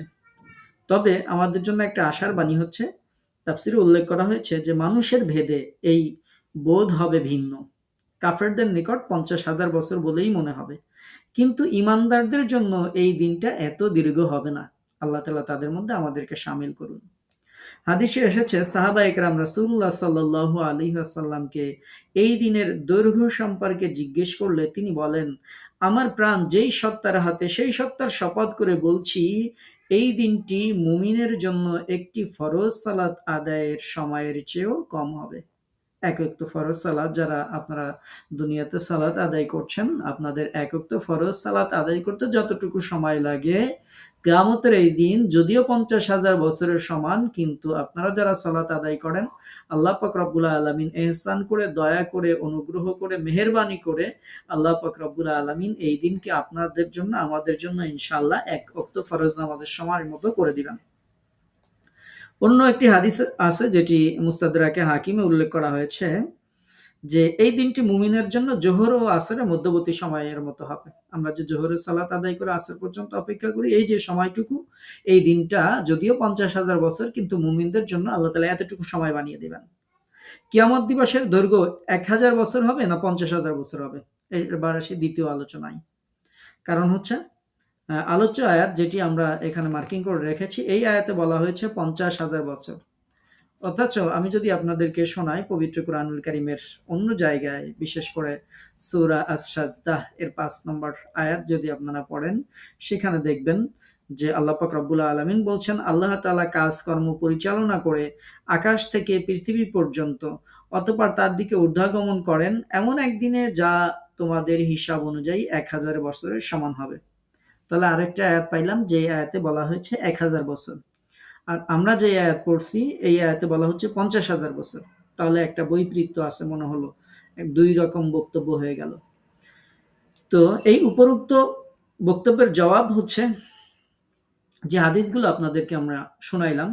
তবে আমাদের জন্য একটা আশার বাণী হচ্ছে, তাফসিরে উল্লেখ করা হয়েছে যে মানুষের ভেদে এই বোধ হবে ভিন্ন। কাফেরদের নিকট 50,000 বছর বলেই মনে হবে, কিন্তু ইমানদারদের জন্য এই দিনটা এত দীর্ঘ হবে না। আল্লাহ তাআলা তাদের মধ্যে আমাদেরকে শামিল করুন। হাদিসে এসেছে সাহাবা একরাম রাসূলুল্লাহ সাল্লাল্লাহু আলাইহি ওয়াসাল্লামকে এই দিনের দৈর্ঘ্য সম্পর্কে জিজ্ঞেস করলে তিনি বলেন, আমার প্রাণ যেই সত্তার হাতে সেই সত্তার শপথ করে বলছি, এই দিনটি মুমিনের জন্য একটি ফরজ সালাত আদায়ের সময়ের চেয়েও কম হবে। এক ওয়াক্ত ফরজ সালাত যারা আপনারা দুনিয়াতে সালাত আদায় করছেন, আপনাদের এক ওয়াক্ত ফরজ সালাত আদায় করতে যতটুকু সময় লাগে, কিয়ামতের এই দিন যদিও 50,000 বছরের সমান, কিন্তু আপনারা যারা সালাত আদায় করেন, আল্লাহ পাক রব্বুল আলামিন ইহসান করে, দয়া করে, অনুগ্রহ করে, মেহেরবানি করে আল্লাহ পাক রব্বুল আলামিন এই দিনকে আপনাদের জন্য, আমাদের জন্য ইনশাআল্লাহ এক ওয়াক্ত ফরজ নামাজের সময়ের মতো করে দিবেন। অন্য একটি হাদিস আছে যেটি মুস্তাদরাকে হাকিমে উল্লেখ করা হয়েছে যে এই দিনটি মুমিনের জন্য জোহর ও আসরের মধ্যবর্তী সময়ের মতো হবে। আমরা যে জোহরের সালাত আদায় করে আসর পর্যন্ত অপেক্ষা করি, এই যে সময়টুকু, এই দিনটা যদিও 50,000 বছর, কিন্তু মুমিনদের জন্য আল্লাহ তাআলা এতটুকু সময় বানিয়ে দিবেন। কিয়ামত দিবসের দৈর্ঘ্য 1000 বছর হবে না 50,000 বছর হবে, এবার আসি দ্বিতীয় আলোচনায়। কারণ হচ্ছে আলোচ্য আয়াত যেটি আমরা এখানে মার্কিং করে রেখেছি, এই আয়াতে বলা হয়েছে 50,000 বছর। অথচ আমি যদি আপনাদেরকে শোনাই পবিত্র কুরআনুল কারীমের অন্য জায়গায়, বিশেষ করে সূরা আস-সাজদাহ এর 5 নম্বর আয়াত যদি আপনারা পড়েন, সেখানে দেখবেন যে আল্লাহ পাক রব্বুল আলামিন বলছেন, আল্লাহ তাআলা কাজকর্ম পরিচালনা করে আকাশ থেকে পৃথিবী পর্যন্ত, অতঃপর তার দিকে ঊর্ধ্বগমন করেন এমন একদিনে যা তোমাদের হিসাব অনুযায়ী 1000 বছরের সমান হবে। তাহলে আরেকটা আয়াত পাইলাম যে আয়াতে বলা হয়েছে 1000 বছর, আর আমরা যে আয়াত পড়ছি এই আয়াতে বলা হচ্ছে 50,000 বছর। তাহলে একটা বৈপরীত্য আছে মনে হলো, দুই রকম বক্তব্য হয়ে গেল। তো এই উপরোক্ত বক্তব্যের জবাব হচ্ছে, যে হাদিসগুলো আপনাদেরকে আমরা শোনাইলাম,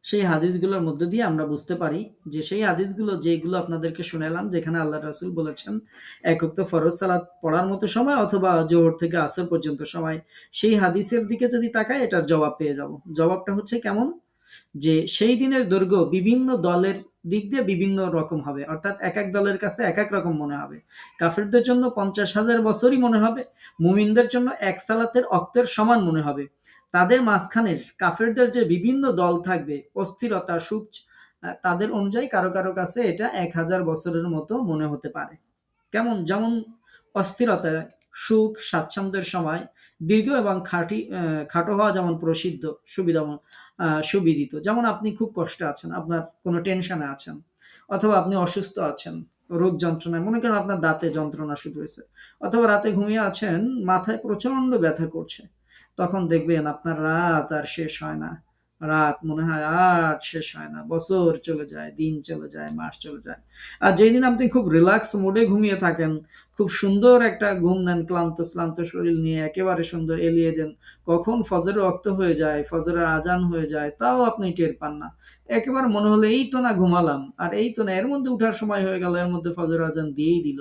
সেই হাদিসগুলোর মধ্য দিয়ে আমরা বুঝতে পারি যে সেই হাদিসগুলো যেগুলো আপনাদেরকে শোনালাম, যেখানে আল্লাহ রাসূল বলেছেন এক ওয়াক্ত ফরজ সালাত পড়ার মতো সময় অথবা জোহর থেকে আসর পর্যন্ত সময়, সেই হাদিসের দিকে যদি তাকাই এটার জবাব পেয়ে যাব। জবাবটা হচ্ছে কেমন, যে সেই দিনের দৈর্ঘ্য বিভিন্ন দলের দিক দিয়ে বিভিন্ন রকম হবে, অর্থাৎ এক এক দলের কাছে এক এক রকম মনে হবে। কাফেরদের জন্য 50,000 বছরই মনে হবে, মুমিনদের জন্য এক সালাতের অক্তের সমান মনে হবে। তাদের মাঝখানের কাফেরদের যে বিভিন্ন দল থাকবে, অস্থিরতা, সুখ, তাদের অনুযায়ী কারো কারো কাছে এটা 1000 বছরের মতো মনে হতে পারে। কেমন, যেমন অস্থিরতা, সুখ, স্বাচ্ছন্দ্যের সময় দীর্ঘ এবং খাটো হওয়া যেমন প্রসিদ্ধ, সুবিদিত। যেমন আপনি খুব কষ্টে আছেন, আপনার কোনো টেনশনে আছেন, অথবা আপনি অসুস্থ আছেন, রোগ যন্ত্রণায়, মনে করেন আপনার দাঁতে যন্ত্রণা শুরু হয়েছে, অথবা রাতে ঘুমিয়ে আছেন, মাথায় প্রচন্ড ব্যথা করছে, তখন দেখবেন আপনার রাত আর শেষ হয় না, রাত মনে হয় আর শেষ হয় না, বছর চলে যায়, দিন চলে যায়, মাস চলে যায়। আর যেই দিন আপনি খুব রিল্যাক্স মোডে ঘুমিয়ে থাকেন, খুব সুন্দর একটা ঘুম নেন, ক্লান্ত শ্লান্ত শরীর নিয়ে একেবারে সুন্দর এলিয়ে দেন, কখন ফজরের ওয়াক্ত হয়ে যায়, ফজরের আজান হয়ে যায়, তাও আপনি টের পান না। একেবারে মনে হলো এই তো না ঘুমালাম, আর এই তো না এর মধ্যে উঠার সময় হয়ে গেল, এর মধ্যে ফজরের আজান দিয়েই দিল।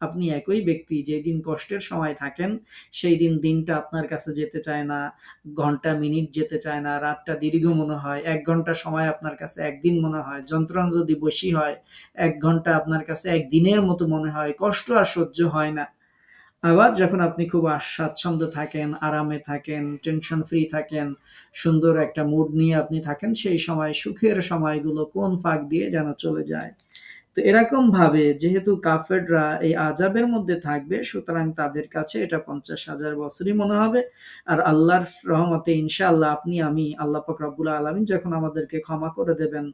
আপনি একই ব্যক্তি, যেদিন কষ্টের সময় থাকেন সেই দিন দিনটা আপনার কাছে যেতে চায় না, ঘন্টা মিনিট যেতে চায় না, রাতটা দীর্ঘ মনে হয়, ১ ঘন্টা সময় আপনার কাছে একদিন মনে হয়, যন্ত্রণা যদি বেশি হয় ১ ঘন্টা আপনার কাছে একদিনের মতো মনে হয়, কষ্ট আর সহ্য হয় না। আবার যখন আপনি খুব স্বাচ্ছন্দ্য থাকেন, আরামে থাকেন, টেনশন ফ্রি থাকেন, সুন্দর একটা মুড নিয়ে আপনি থাকেন, সেই সময় সুখের সময়গুলো কোন ফাঁক দিয়ে যেন চলে যায়। তো এরকম ভাবে যেহেতু কাফেররা এই আযাবের মধ্যে থাকবে, সুতরাং তাদের কাছে এটা ৫০,০০০ বছরই মনে হবে। আর আল্লাহর রহমতে ইনশাআল্লাহ আপনি আমি আল্লাহ পাক রব্বুল আলামিন যখন আমাদেরকে ক্ষমা করে দেবেন,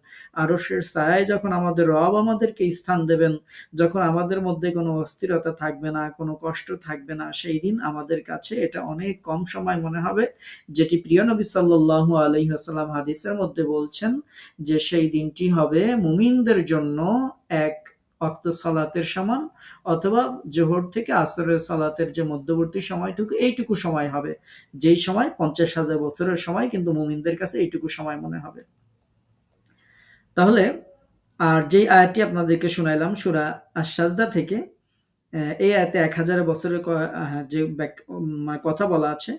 আরশের ছায়ায় যখন আমাদের রব আমাদেরকে স্থান দেবেন, যখন আমাদের মধ্যে কোনো অস্থিরতা থাকবে না, কোনো কষ্ট থাকবে না, সেই দিন আমাদের কাছে এটা অনেক কম সময় মনে হবে। যেটি প্রিয় নবী সাল্লাল্লাহু আলাইহি ওয়াসাল্লাম হাদিসের মধ্যে বলছেন যে সেই দিনটি হবে মুমিনদের জন্য এক ওয়াক্ত সালাতের সমান, অথবা জোহর থেকে আসরের সালাতের যে মধ্যবর্তী সময়টুকু, এইটুকু সময় হবে, যেই সময় ৫০,০০০ বছরের সময় কিন্তু মুমিনদের কাছে এইটুকু সময় মনে হবে। তাহলে আর যেই আয়াতটি আপনাদেরকে শুনাইলাম সূরা আশ-সাজদা থেকে, এই আয়াতে ১,০০০ বছরের যে মানে কথা বলা আছে,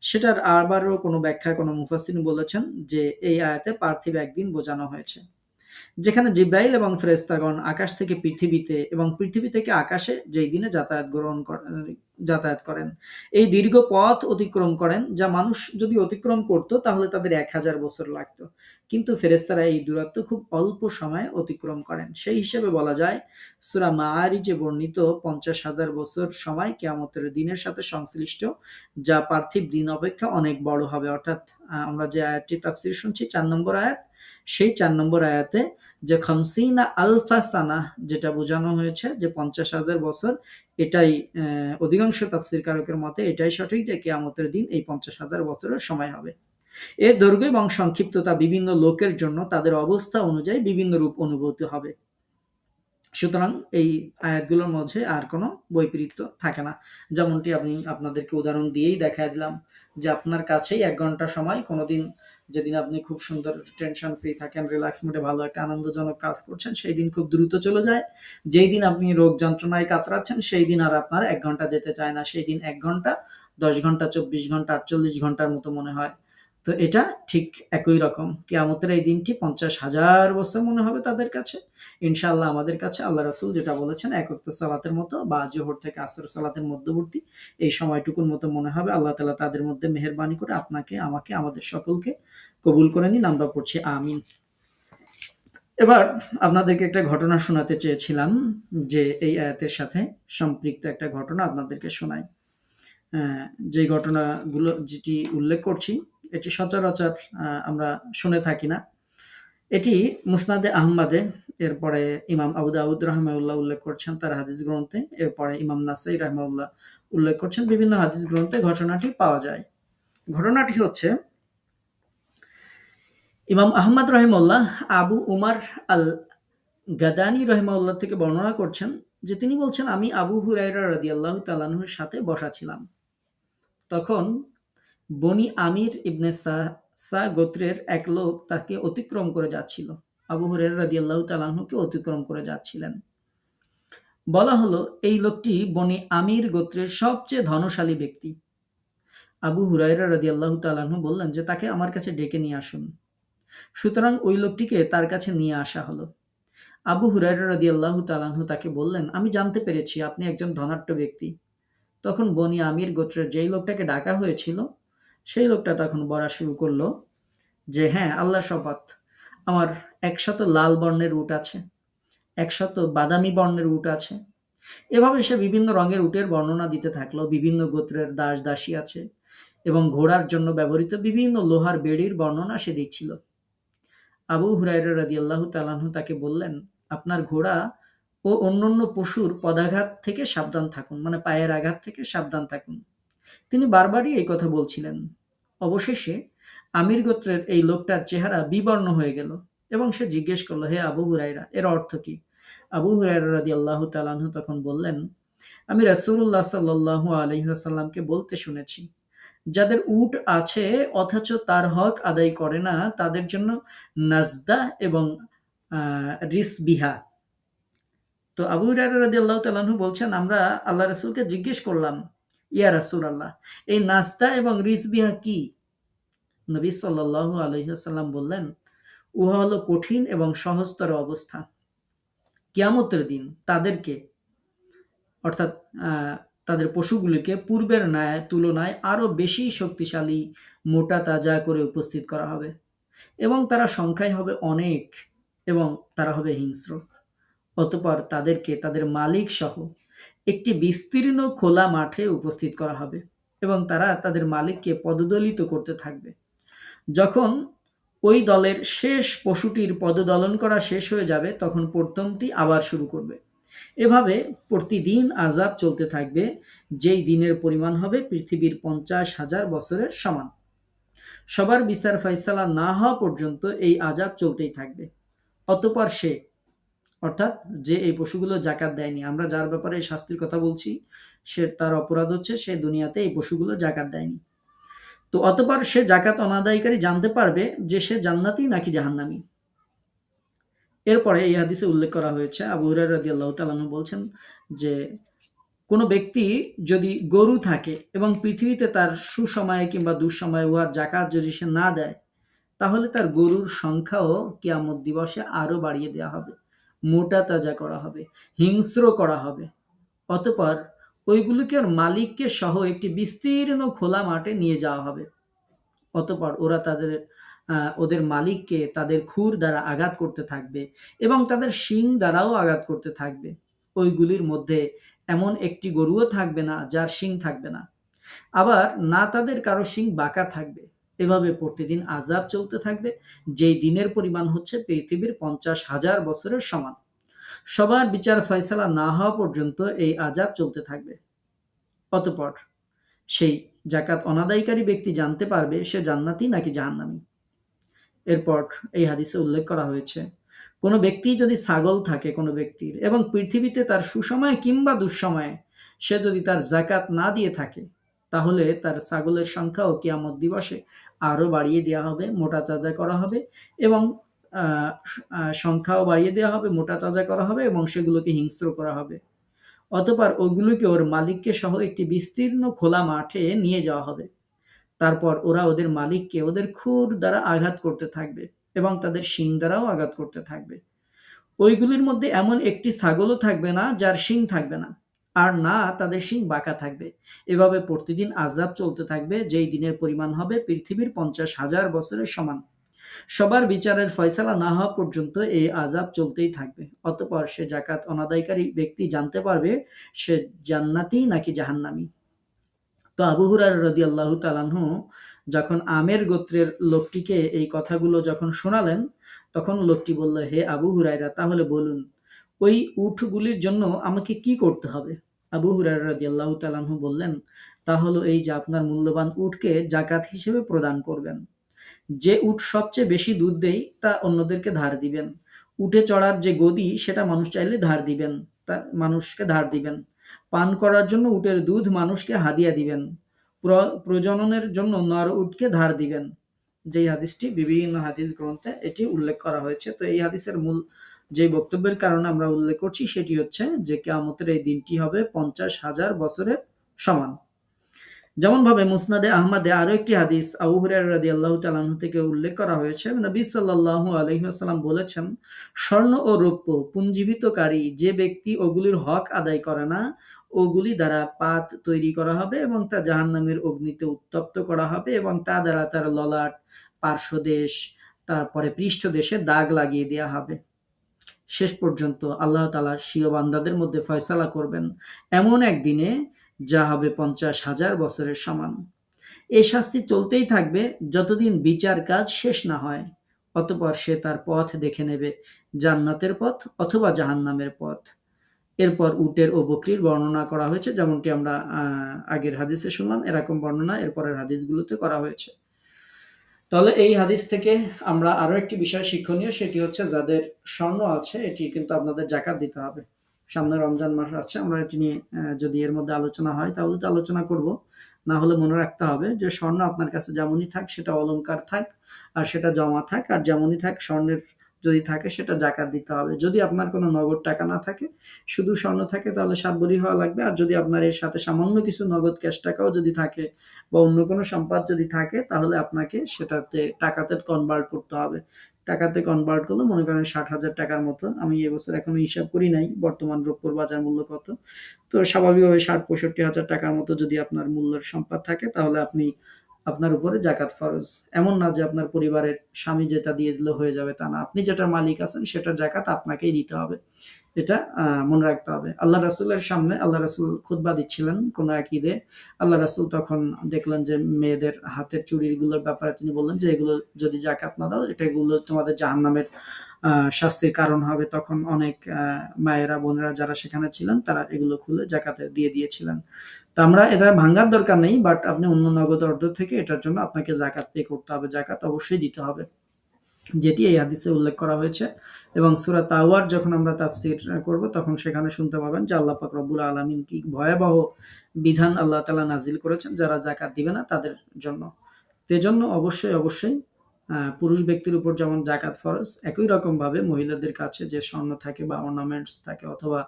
সেটার আবারও কোনো ব্যাখ্যায় কোনো মুফাসসির বলেছেন যে এই আয়াতে পার্থিব একদিন বোঝানো হয়েছে, যেখানে জিব্রাইল এবং ফেরেশতাগণ আকাশ থেকে পৃথিবীতে এবং পৃথিবী থেকে আকাশে যেই দিনে যাতায়াত করেন, এই দীর্ঘ পথ অতিক্রম করেন, যা মানুষ যদি অতিক্রম করত তাহলে তাদের ১,০০০ বছর লাগতো, কিন্তু ফেরেশতারা এই দূরত্ব খুব অল্প সময়ে অতিক্রম করেন। সেই হিসেবে বলা যায় সূরা মাআরিজে বর্ণিত ৫০,০০০ বছর সময় কিয়ামতের দিনের সাথে সংশ্লিষ্ট, যা পার্থিব দিন অপেক্ষা অনেক বড় হবে। অর্থাৎ আমরা যে আয়াতটি তাফসীর শুনছি ৪ নম্বর আয়াত, সেই ৪ নম্বর আয়াতে যে খামসিনা আলফা সানা যেটা বোঝানো হয়েছে যে ৫০,০০০ বছর, এটাই অধিকাংশ তাফসীরকারকের মতে এটাই সঠিক যে কিয়ামতের দিন এই ৫০,০০০ বছরের সময় হবে। এর দৈর্ঘ্য এবং সংক্ষিপ্ততা বিভিন্ন লোকের জন্য তাদের অবস্থা অনুযায়ী বিভিন্ন রূপ অনুভূত হবে। সুতরাং এই আয়াতগুলোর মাঝে আর কোনো বৈপরীত্য থাকে না। যেমনটি আমি আপনাদেরকে উদাহরণ দিয়েই দেখায় দিলাম যে আপনার কাছেই ১ ঘন্টা সময়, কোনোদিন যেদিন আপনি খুব সুন্দর টেনশন ফ্রি থাকেন, রিল্যাক্স মুডে ভালো একটা আনন্দজনক কাজ করছেন, সেই দিন খুব দ্রুত চলে যায়। যেই দিন আপনি রোগ যন্ত্রণায় কাতরাচ্ছেন, সেই দিন আর আপনার ১ ঘন্টা যেতে চায় না, সেই দিন ১ ঘন্টা ১০ ঘন্টা ২৪ ঘন্টা ৪৮ ঘন্টার মতো মনে হয়। তো এটা ঠিক একই রকম কিয়ামতের এই দিনটি ৫০,০০০ বছর মনে হবে তাদের কাছে। ইনশাআল্লাহ আমাদের কাছে আল্লাহ রাসূল যেটা বলেছেন এক ওয়াক্ত সালাতের মতো বা জোহর থেকে আসর সালাতের মধ্যবর্তী এই সময়টুকুর মতো মনে হবে। আল্লাহ তাআলা তাদের মধ্যে মেহেরবানি করে আপনাকে, আমাকে, আমাদের সকলকে কবুল করে নিন। আমরা পড়ছি আমিন। এবার আপনাদেরকে একটা ঘটনা শোনাতে চেয়েছিলাম, যে এই আয়াতের সাথে সম্পৃক্ত একটা ঘটনা আপনাদেরকে শোনাই। যে ঘটনাগুলো যেটি উল্লেখ করছি, এটি সচরাচর আমরা শুনে থাকি না। এটি মুসনাদে আহমদে, এরপরে ইমাম আবু দাউদ রাহিমাহুল্লাহ উল্লেখ করছেন তার হাদিস গ্রন্থে, এরপরে ইমাম নাসাই রাহিমাহুল্লাহ উল্লেখ করছেন বিভিন্ন হাদিস গ্রন্থে ঘটনাটি পাওয়া যায়। ঘটনাটি হচ্ছে ইমাম আহমদ রহিমাহুল্লাহ আবু উমার আল গাদানি রহিমাহুল্লাহ থেকে বর্ণনা করছেন যে তিনি বলছেন, আমি আবু হুরায়রা রাদিয়াল্লাহু তাআলা আনহুর সাথে বসা ছিলাম। তখন বনি আমির ইবনে সা গোত্রের এক লোক তাকে অতিক্রম করে যাচ্ছিল। আবু হুরায়রা রাদিয়াল্লাহু তাআলা আনহুকে অতিক্রম করে যাচ্ছিলেন। বলা হলো এই লোকটি বনি আমির গোত্রের সবচেয়ে ধনশালী ব্যক্তি। আবু হুরায়রা রাদিয়াল্লাহু তাআলা আনহু বললেন যে তাকে আমার কাছে ডেকে নিয়ে আসুন। সুতরাং ওই লোকটিকে তার কাছে নিয়ে আসা হলো। আবু হুরায়রা রাদিয়াল্লাহু তাআলা আনহু তাকে বললেন, আমি জানতে পেরেছি আপনি একজন ধনাঢ্য ব্যক্তি। তখন বনি আমির গোত্রের যেই লোকটাকে ডাকা হয়েছিল, সেই লোকটা তখন বলা শুরু করলো যে হ্যাঁ, আল্লাহর শপথ, আমার ১০০ লাল বর্ণের উট আছে, ১০০ বাদামি বর্ণের উট আছে। এভাবে সে বিভিন্ন রঙের উটের বর্ণনা দিতে থাকলো। বিভিন্ন গোত্রের দাস দাসী আছে এবং ঘোড়ার জন্য ব্যবহৃত বিভিন্ন লোহার বেড়ির বর্ণনা সে দিচ্ছিল। আবু হুরায়রা রাদিয়াল্লাহু তাআলা আনহু তাকে বললেন, আপনার ঘোড়া ও অন্যান্য পশুর পদাঘাত থেকে সাবধান থাকুন, মানে পায়ের আঘাত থেকে সাবধান থাকুন। তিনি বারবারই এই কথা বলছিলেন। অবশেষে আমির গোত্রের এই লোকটার চেহারা বিবর্ণ হয়ে গেল এবং সে জিজ্ঞেস করলো, হে আবু হুরাইরা, এর অর্থ কি? আবু হুরায়রা রাদিয়াল্লাহু তাআলা আনহু তখন বললেন, আমি রাসূলুল্লাহ সাল্লাল্লাহু আলাইহি ওয়াসাল্লামকে বলতে শুনেছি, যাদের উট আছে অথচ তার হক আদায় করে না, তাদের জন্য নাজদা এবং রিসবিহা। তো আবু হুরায়রা রাদিয়াল্লাহু তাআলা আনহু বলছেন, আমরা আল্লাহ রাসূলকে জিজ্ঞেস করলাম, ইয়া রাসূলুল্লাহ, এই নাজদা এবং রিসবিহা কি? নবী সাল্লাল্লাহু আলাইহি ওয়াসাল্লাম বললেন, উহা হলো কঠিন এবং সহজতর অবস্থা। কিয়ামতের দিন তাদেরকে, অর্থাৎ তাদের পশুগুলিকে পূর্বের তুলনায় আরো বেশি শক্তিশালী, মোটা তাজা করে উপস্থিত করা হবে এবং তারা সংখ্যায় হবে অনেক এবং তারা হবে হিংস্র। অতঃপর তাদেরকে তাদের মালিক সহ একটি বিস্তীর্ণ খোলা মাঠে উপস্থিত করা হবে এবং তারা তাদের মালিককে পদদলিত করতে থাকবে। যখন ওই দলের শেষ পশুটির পদদলন করা শেষ হয়ে যাবে, তখন প্রথমটি আবার শুরু করবে। এভাবে প্রতিদিন আযাব চলতে থাকবে, যেই দিনের পরিমাণ হবে পৃথিবীর 50,000 বছরের সমান। সবার বিচার ফয়সালা না হওয়া পর্যন্ত এই আযাব চলতেই থাকবে। অতঃপর সে, অর্থাৎ যে এই পশুগুলো জাকাত দেয়নি, আমরা যার ব্যাপারে শাস্তির কথা বলছি, সে তার অপরাধ হচ্ছে সে দুনিয়াতে এই পশুগুলো জাকাত দেয়নি। তো অতঃপর সে জাকাত অনাদায়কারী জানতে পারবে যে সে জান্নাতি নাকি জাহান্নামী। এরপরে এই হাদিসে উল্লেখ করা হয়েছে, আবু হুরায়রা রাদিয়াল্লাহু তাআলা আনহু বলছেন যে কোনো ব্যক্তি যদি গরু থাকে এবং পৃথিবীতে তার সুসময়ে কিংবা দুঃসময়ে উহার জাকাত যদি সে না দেয়, তাহলে তার গরুর সংখ্যাও কিয়ামত দিবসে আরো বাড়িয়ে দেওয়া হবে, মোটা তাজা করা হবে, হিংস্র করা হবে। অতঃপর ওইগুলোকে ওর মালিককে সহ একটি বিস্তীর্ণ খোলা মাঠে নিয়ে যাওয়া হবে। অতঃপর ওরা ওদের মালিককে তাদের খুর দ্বারা আঘাত করতে থাকবে এবং তাদের শিং দ্বারাও আঘাত করতে থাকবে। ওইগুলির মধ্যে এমন একটি গরুও থাকবে না যার শিং থাকবে না, আবার না তাদের কারো শিং বাঁকা থাকবে। এভাবে প্রতিদিন আযাব চলতে থাকবে, যেই দিনের পরিমাণ হচ্ছে পৃথিবীর 50,000 বছরের সমান। সবার বিচার ফয়সালা না হওয়া পর্যন্ত এই আযাব চলতে থাকবে। অতঃপর সেই জাকাত অনাদায়কারী ব্যক্তি জানতে পারবে সে জান্নাতি নাকি জাহান্নামী। এরপর এই হাদিসে উল্লেখ করা হয়েছে, কোনো ব্যক্তি যদি ছাগল থাকে কোনো ব্যক্তির এবং পৃথিবীতে তার সুসময়ে কিংবা দুঃসময়ে সে যদি তার জাকাত না দিয়ে থাকে, তাহলে তার ছাগলের সংখ্যাও কিয়ামত দিবসে আরো বাড়িয়ে দেওয়া হবে, মোটা তাজা করা হবে এবং সংখ্যাও বাড়িয়ে দেওয়া হবে, মোটা তাজা করা হবে এবং সেগুলোকে হিংস্র করা হবে। অতঃপর ওগুলোকে ওর মালিককে সহ একটি বিস্তীর্ণ খোলা মাঠে নিয়ে যাওয়া হবে। তারপর ওরা ওদের মালিককে ওদের খুর দ্বারা আঘাত করতে থাকবে এবং তাদের শিং দ্বারাও আঘাত করতে থাকবে। ওইগুলির মধ্যে এমন একটি ছাগলও থাকবে না যার শিং থাকবে না, আর না তাদের শিং বাঁকা থাকবে। এভাবে প্রতিদিন আযাব চলতে থাকবে, যেই দিনের পরিমাণ হবে পৃথিবীর 50,000 বছরের সমান। সবার বিচারের ফয়সালা না হওয়া পর্যন্ত এই আযাব চলতেই থাকবে। অতঃপর সে জাকাত অনাদায়কারী ব্যক্তি জানতে পারবে সে জান্নাতি নাকি জাহান্নামী। তো আবু হুরায়রা রাদিয়াল্লাহু তাআলা আনহু যখন আমের গোত্রের লোকটিকে এই কথাগুলো যখন শোনালেন, তখন লোকটি বলল, হে আবু হুরায়রা, তাহলে বলুন ওই উটগুলির জন্য আমাকে কি করতে হবে? আবু হুরায়রা রাদিয়াল্লাহু তাআলা আনহু বললেন, তা হলো এই যে আপনার মূল্যবান উটকে জাকাত হিসেবে প্রদান করবেন। যে উট সবচেয়ে বেশি দুধ দেয় তা অন্যদেরকে ধার দিবেন। উটে চড়ার যে গদি সেটা মানুষ চাইলে ধার দিবেন, তা মানুষকে ধার দিবেন। পান করার জন্য উটের দুধ মানুষকে হাদিয়া দিবেন। প্রজননের জন্য নর উটকে ধার দিবেন। যেই হাদিসটি বিভিন্ন হাদিস গ্রন্থে এটি উল্লেখ করা হয়েছে। তো এই হাদিসের মূল যে বক্তব্যের কারণে আমরা উল্লেখ করছি সেটি হচ্ছে যে কিয়ামতের এই দিনটি হবে 50,000 বছরের সমান। যেমনভাবে মুসনাদে আহমদে আরো একটি হাদিস আবু হুরায়রা রাদিয়াল্লাহু তাআলা আনহু থেকে উল্লেখ করা হয়েছে, নবী সাল্লাল্লাহু আলাইহি ওয়াসাল্লাম বলেছেন, স্বর্ণ ও রৌপ্য পুঞ্জীবিতকারী যে ব্যক্তি ওগুলির হক আদায় করে না, ওগুলি দ্বারা পাত তৈরি করা হবে এবং তা জাহান্নামের অগ্নিতে উত্তপ্ত করা হবে এবং তা দ্বারা তার ললাট, পার্শ্বদেশ, তারপরে পৃষ্ঠদেশে দাগ লাগিয়ে দেওয়া হবে। শেষ পর্যন্ত আল্লাহ তাআলা স্বীয় বান্দাদের মধ্যে ফয়সালা করবেন এমন একদিনে যা হবে 50,000 বছরের সমান। এই শাস্তি চলতেই থাকবে যতদিন বিচার কাজ শেষ না হয়। অতঃপর সে তার পথ দেখে নেবে, জান্নাতের পথ অথবা জাহান্নামের পথ। এরপর উটের ও বকরির বর্ণনা করা হয়েছে, যেমনটি আমরা আগের হাদিসে শুনলাম। এরকম বর্ণনা এরপরের হাদিসগুলোতে করা হয়েছে। তাহলে এই হাদিস থেকে আমরা আরো একটি বিষয় শিক্ষণীয়, সেটি হচ্ছে যাদের স্বর্ণ আছে এটি কিন্তু আপনাদের জাকাত দিতে হবে। সামনে রমজান মাস আছে, আমরা এটি নিয়ে যদি এর মধ্যে আলোচনা হয় তাহলে তো আলোচনা করব। না হলে মনে রাখতে হবে যে স্বর্ণ আপনার কাছে যেমনই থাক, সেটা অলংকার থাক আর সেটা জমা থাক আর যেমনই থাক, স্বর্ণের যদি থাকে সেটা জাকাত দিতে হবে। যদি আপনার কোনো নগদ টাকা না থাকে, শুধু স্বর্ণ থাকে, তাহলে 7 ভরি হওয়া লাগবে। আর যদি আপনার এর সাথে সামান্য কিছু নগদ ক্যাশ টাকাও যদি থাকে বা অন্য কোনো সম্পদ যদি থাকে, তাহলে আপনাকে সেটাতে টাকাতে কনভার্ট করতে হবে। টাকাতে কনভার্ট করলে মনে করেন 60,000 টাকার মতো। আমি এবছর এখনো হিসাব করি নাই বর্তমান দ্রব্যের বাজার মূল্য কত। তো স্বাভাবিকভাবে 60-65 হাজার টাকার মতো যদি আপনার মূল্যের সম্পদ থাকে, তাহলে আপনি আপনার উপরে জাকাত ফরজ। এমন না যে আপনার পরিবারের স্বামী যেটা দিয়ে দিলে হয়ে যাবে, তা না। আপনি যেটার মালিক আছেন সেটার জাকাত আপনাকেই দিতে হবে। এটা মনে রাখতে হবে। আল্লাহ রাসূলের সামনে আল্লাহ রাসূল খুতবা দিচ্ছিলেন কোনো এক ঈদে। আল্লাহ রাসূল তখন দেখলেন যে মেয়েদের হাতের চুড়িগুলোর ব্যাপারে তিনি বললেন যে, "এগুলো যদি জাকাত না দাও, এগুলো তোমাদের জাহান্নামের শাস্তির কারণ হবে।" তখন অনেক মায়েরা, বোনেরা যারা সেখানে ছিলেন তারা এগুলো খুলে জাকাতে দিয়ে দিয়েছিলেন। তো আমরা এটা ভাঙার দরকার নেই, বাট আপনি অন্য নগদ অর্থ থেকে এটার জন্য আপনাকে জাকাত পে করতে হবে। জাকাত অবশ্যই দিতে হবে। যেটি এই হাদিসে উল্লেখ করা হয়েছে। এবং সূরা তাওবার যখন আমরা তাফসীর করব, তখন সেখানে শুনতে পাবেন যে আল্লাহ পাক রব্বুল আলামিন কি ভয়াবহ বিধান আল্লাহ তাআলা নাজিল করেছেন যারা যাকাত দিবে না তাদের জন্য। তো এজন্য অবশ্যই পুরুষ ব্যক্তির উপর যেমন জাকাত ফরজ, একই রকমভাবে মহিলাদের কাছে যে স্বর্ণ থাকে বা অর্নামেন্টস থাকে অথবা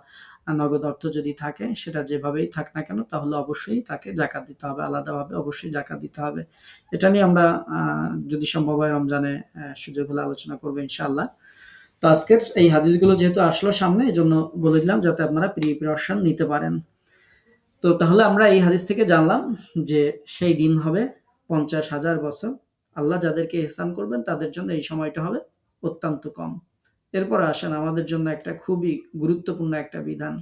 নগদ অর্থ যদি থাকে, সেটা যেভাবেই থাক না কেন, তাহলে অবশ্যই তাকে জাকাত দিতে হবে। আলাদাভাবে অবশ্যই জাকাত দিতে হবে। এটা নিয়ে আমরা যদি সম্ভব হয় রমজানে সুযোগ হলে আলোচনা করবো ইনশাআল্লাহ। তো আজকের এই হাদিসগুলো যেহেতু আসলো সামনে, এজন্য বলে দিলাম যাতে আপনারা প্রিপারেশন নিতে পারেন। তো তাহলে আমরা এই হাদিস থেকে জানলাম যে সেই দিন হবে 50,000 বছর। আল্লাহ যাদেরকে ইহসান করবেন তাদের জন্য এই সময়টা হবে অত্যন্ত কম। এরপর আসেন আমাদের জন্য একটা খুবই গুরুত্বপূর্ণ একটা বিধান।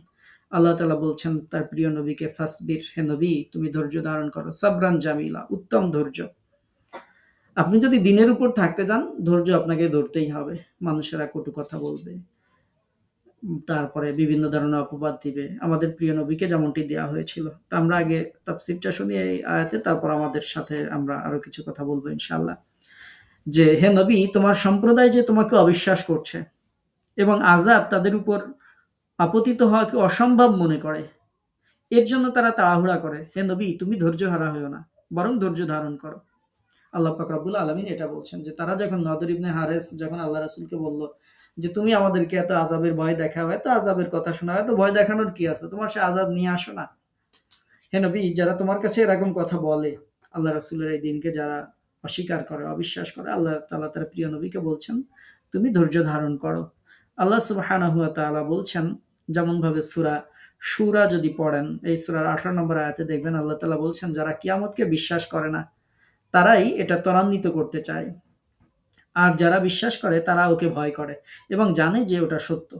আল্লাহ তাআলা বলছেন তার প্রিয় নবীকে, "ফাসবির, হে নবী তুমি ধৈর্য ধারণ করো, সাবরান জামিলা, উত্তম ধৈর্য।" আপনি যদি দিনের উপর থাকতে যান, ধৈর্য আপনাকে ধরতেই হবে। মানুষেরা কটু কথা বলবে, তারপরে বিভিন্ন ধরনের অপবাদ দিবে। আমাদের প্রিয় নবীকে যেমনটি দেয়া হয়েছিল। তো আমরা আগে তাফসীরটা শুনি এই আয়াতে, তারপর আমাদের সাথে আমরা আরো কিছু কথা বলবো ইনশাআল্লাহ। যে, হে নবী তোমার সম্প্রদায় যে তোমাকে অবিশ্বাস করছে এবং আযাব তাদের উপর আপতিত হওয়াকে অসম্ভব মনে করে, এর জন্য তারা তাড়াহুড়া করে। হে নবী তুমি ধৈর্যহারা হইও না, বরং ধৈর্য ধারণ করো। আল্লাহ পাক রব্বুল আলামিন এটা বলছেন যে তারা যখন নদর ইবনে হারেস যখন আল্লাহ রাসূলকে বলল যে, "তুমি আমাদেরকে এত আযাবের ভয় দেখাও, এত আযাবের কথা শোনাও, এত ভয় দেখানোর কি আছে? তোমার সে আযাব নিয়ে আসো না।" হে নবী যারা তোমার কাছে এরকম কথা বলে, আল্লাহ রাসূলের এই দিনকে যারা অস্বীকার করে, অবিশ্বাস করে, আল্লাহ তাআলা তার প্রিয় নবীকে বলছেন, "তুমি ধৈর্য ধারণ করো।" আল্লাহ সুবহানাহু ওয়া তাআলা বলছেন, যেমনভাবে সূরা শুরা যদি পড়েন, এই সূরার 18 নম্বর আয়াতে দেখবেন আল্লাহ তাআলা বলছেন, "যারা কিয়ামতকে বিশ্বাস করে না, তারাই এটা ত্বরান্বিত করতে চায়। আর যারা বিশ্বাস করে তারা ওকে ভয় করে এবং জানে যে ওটা সত্য।"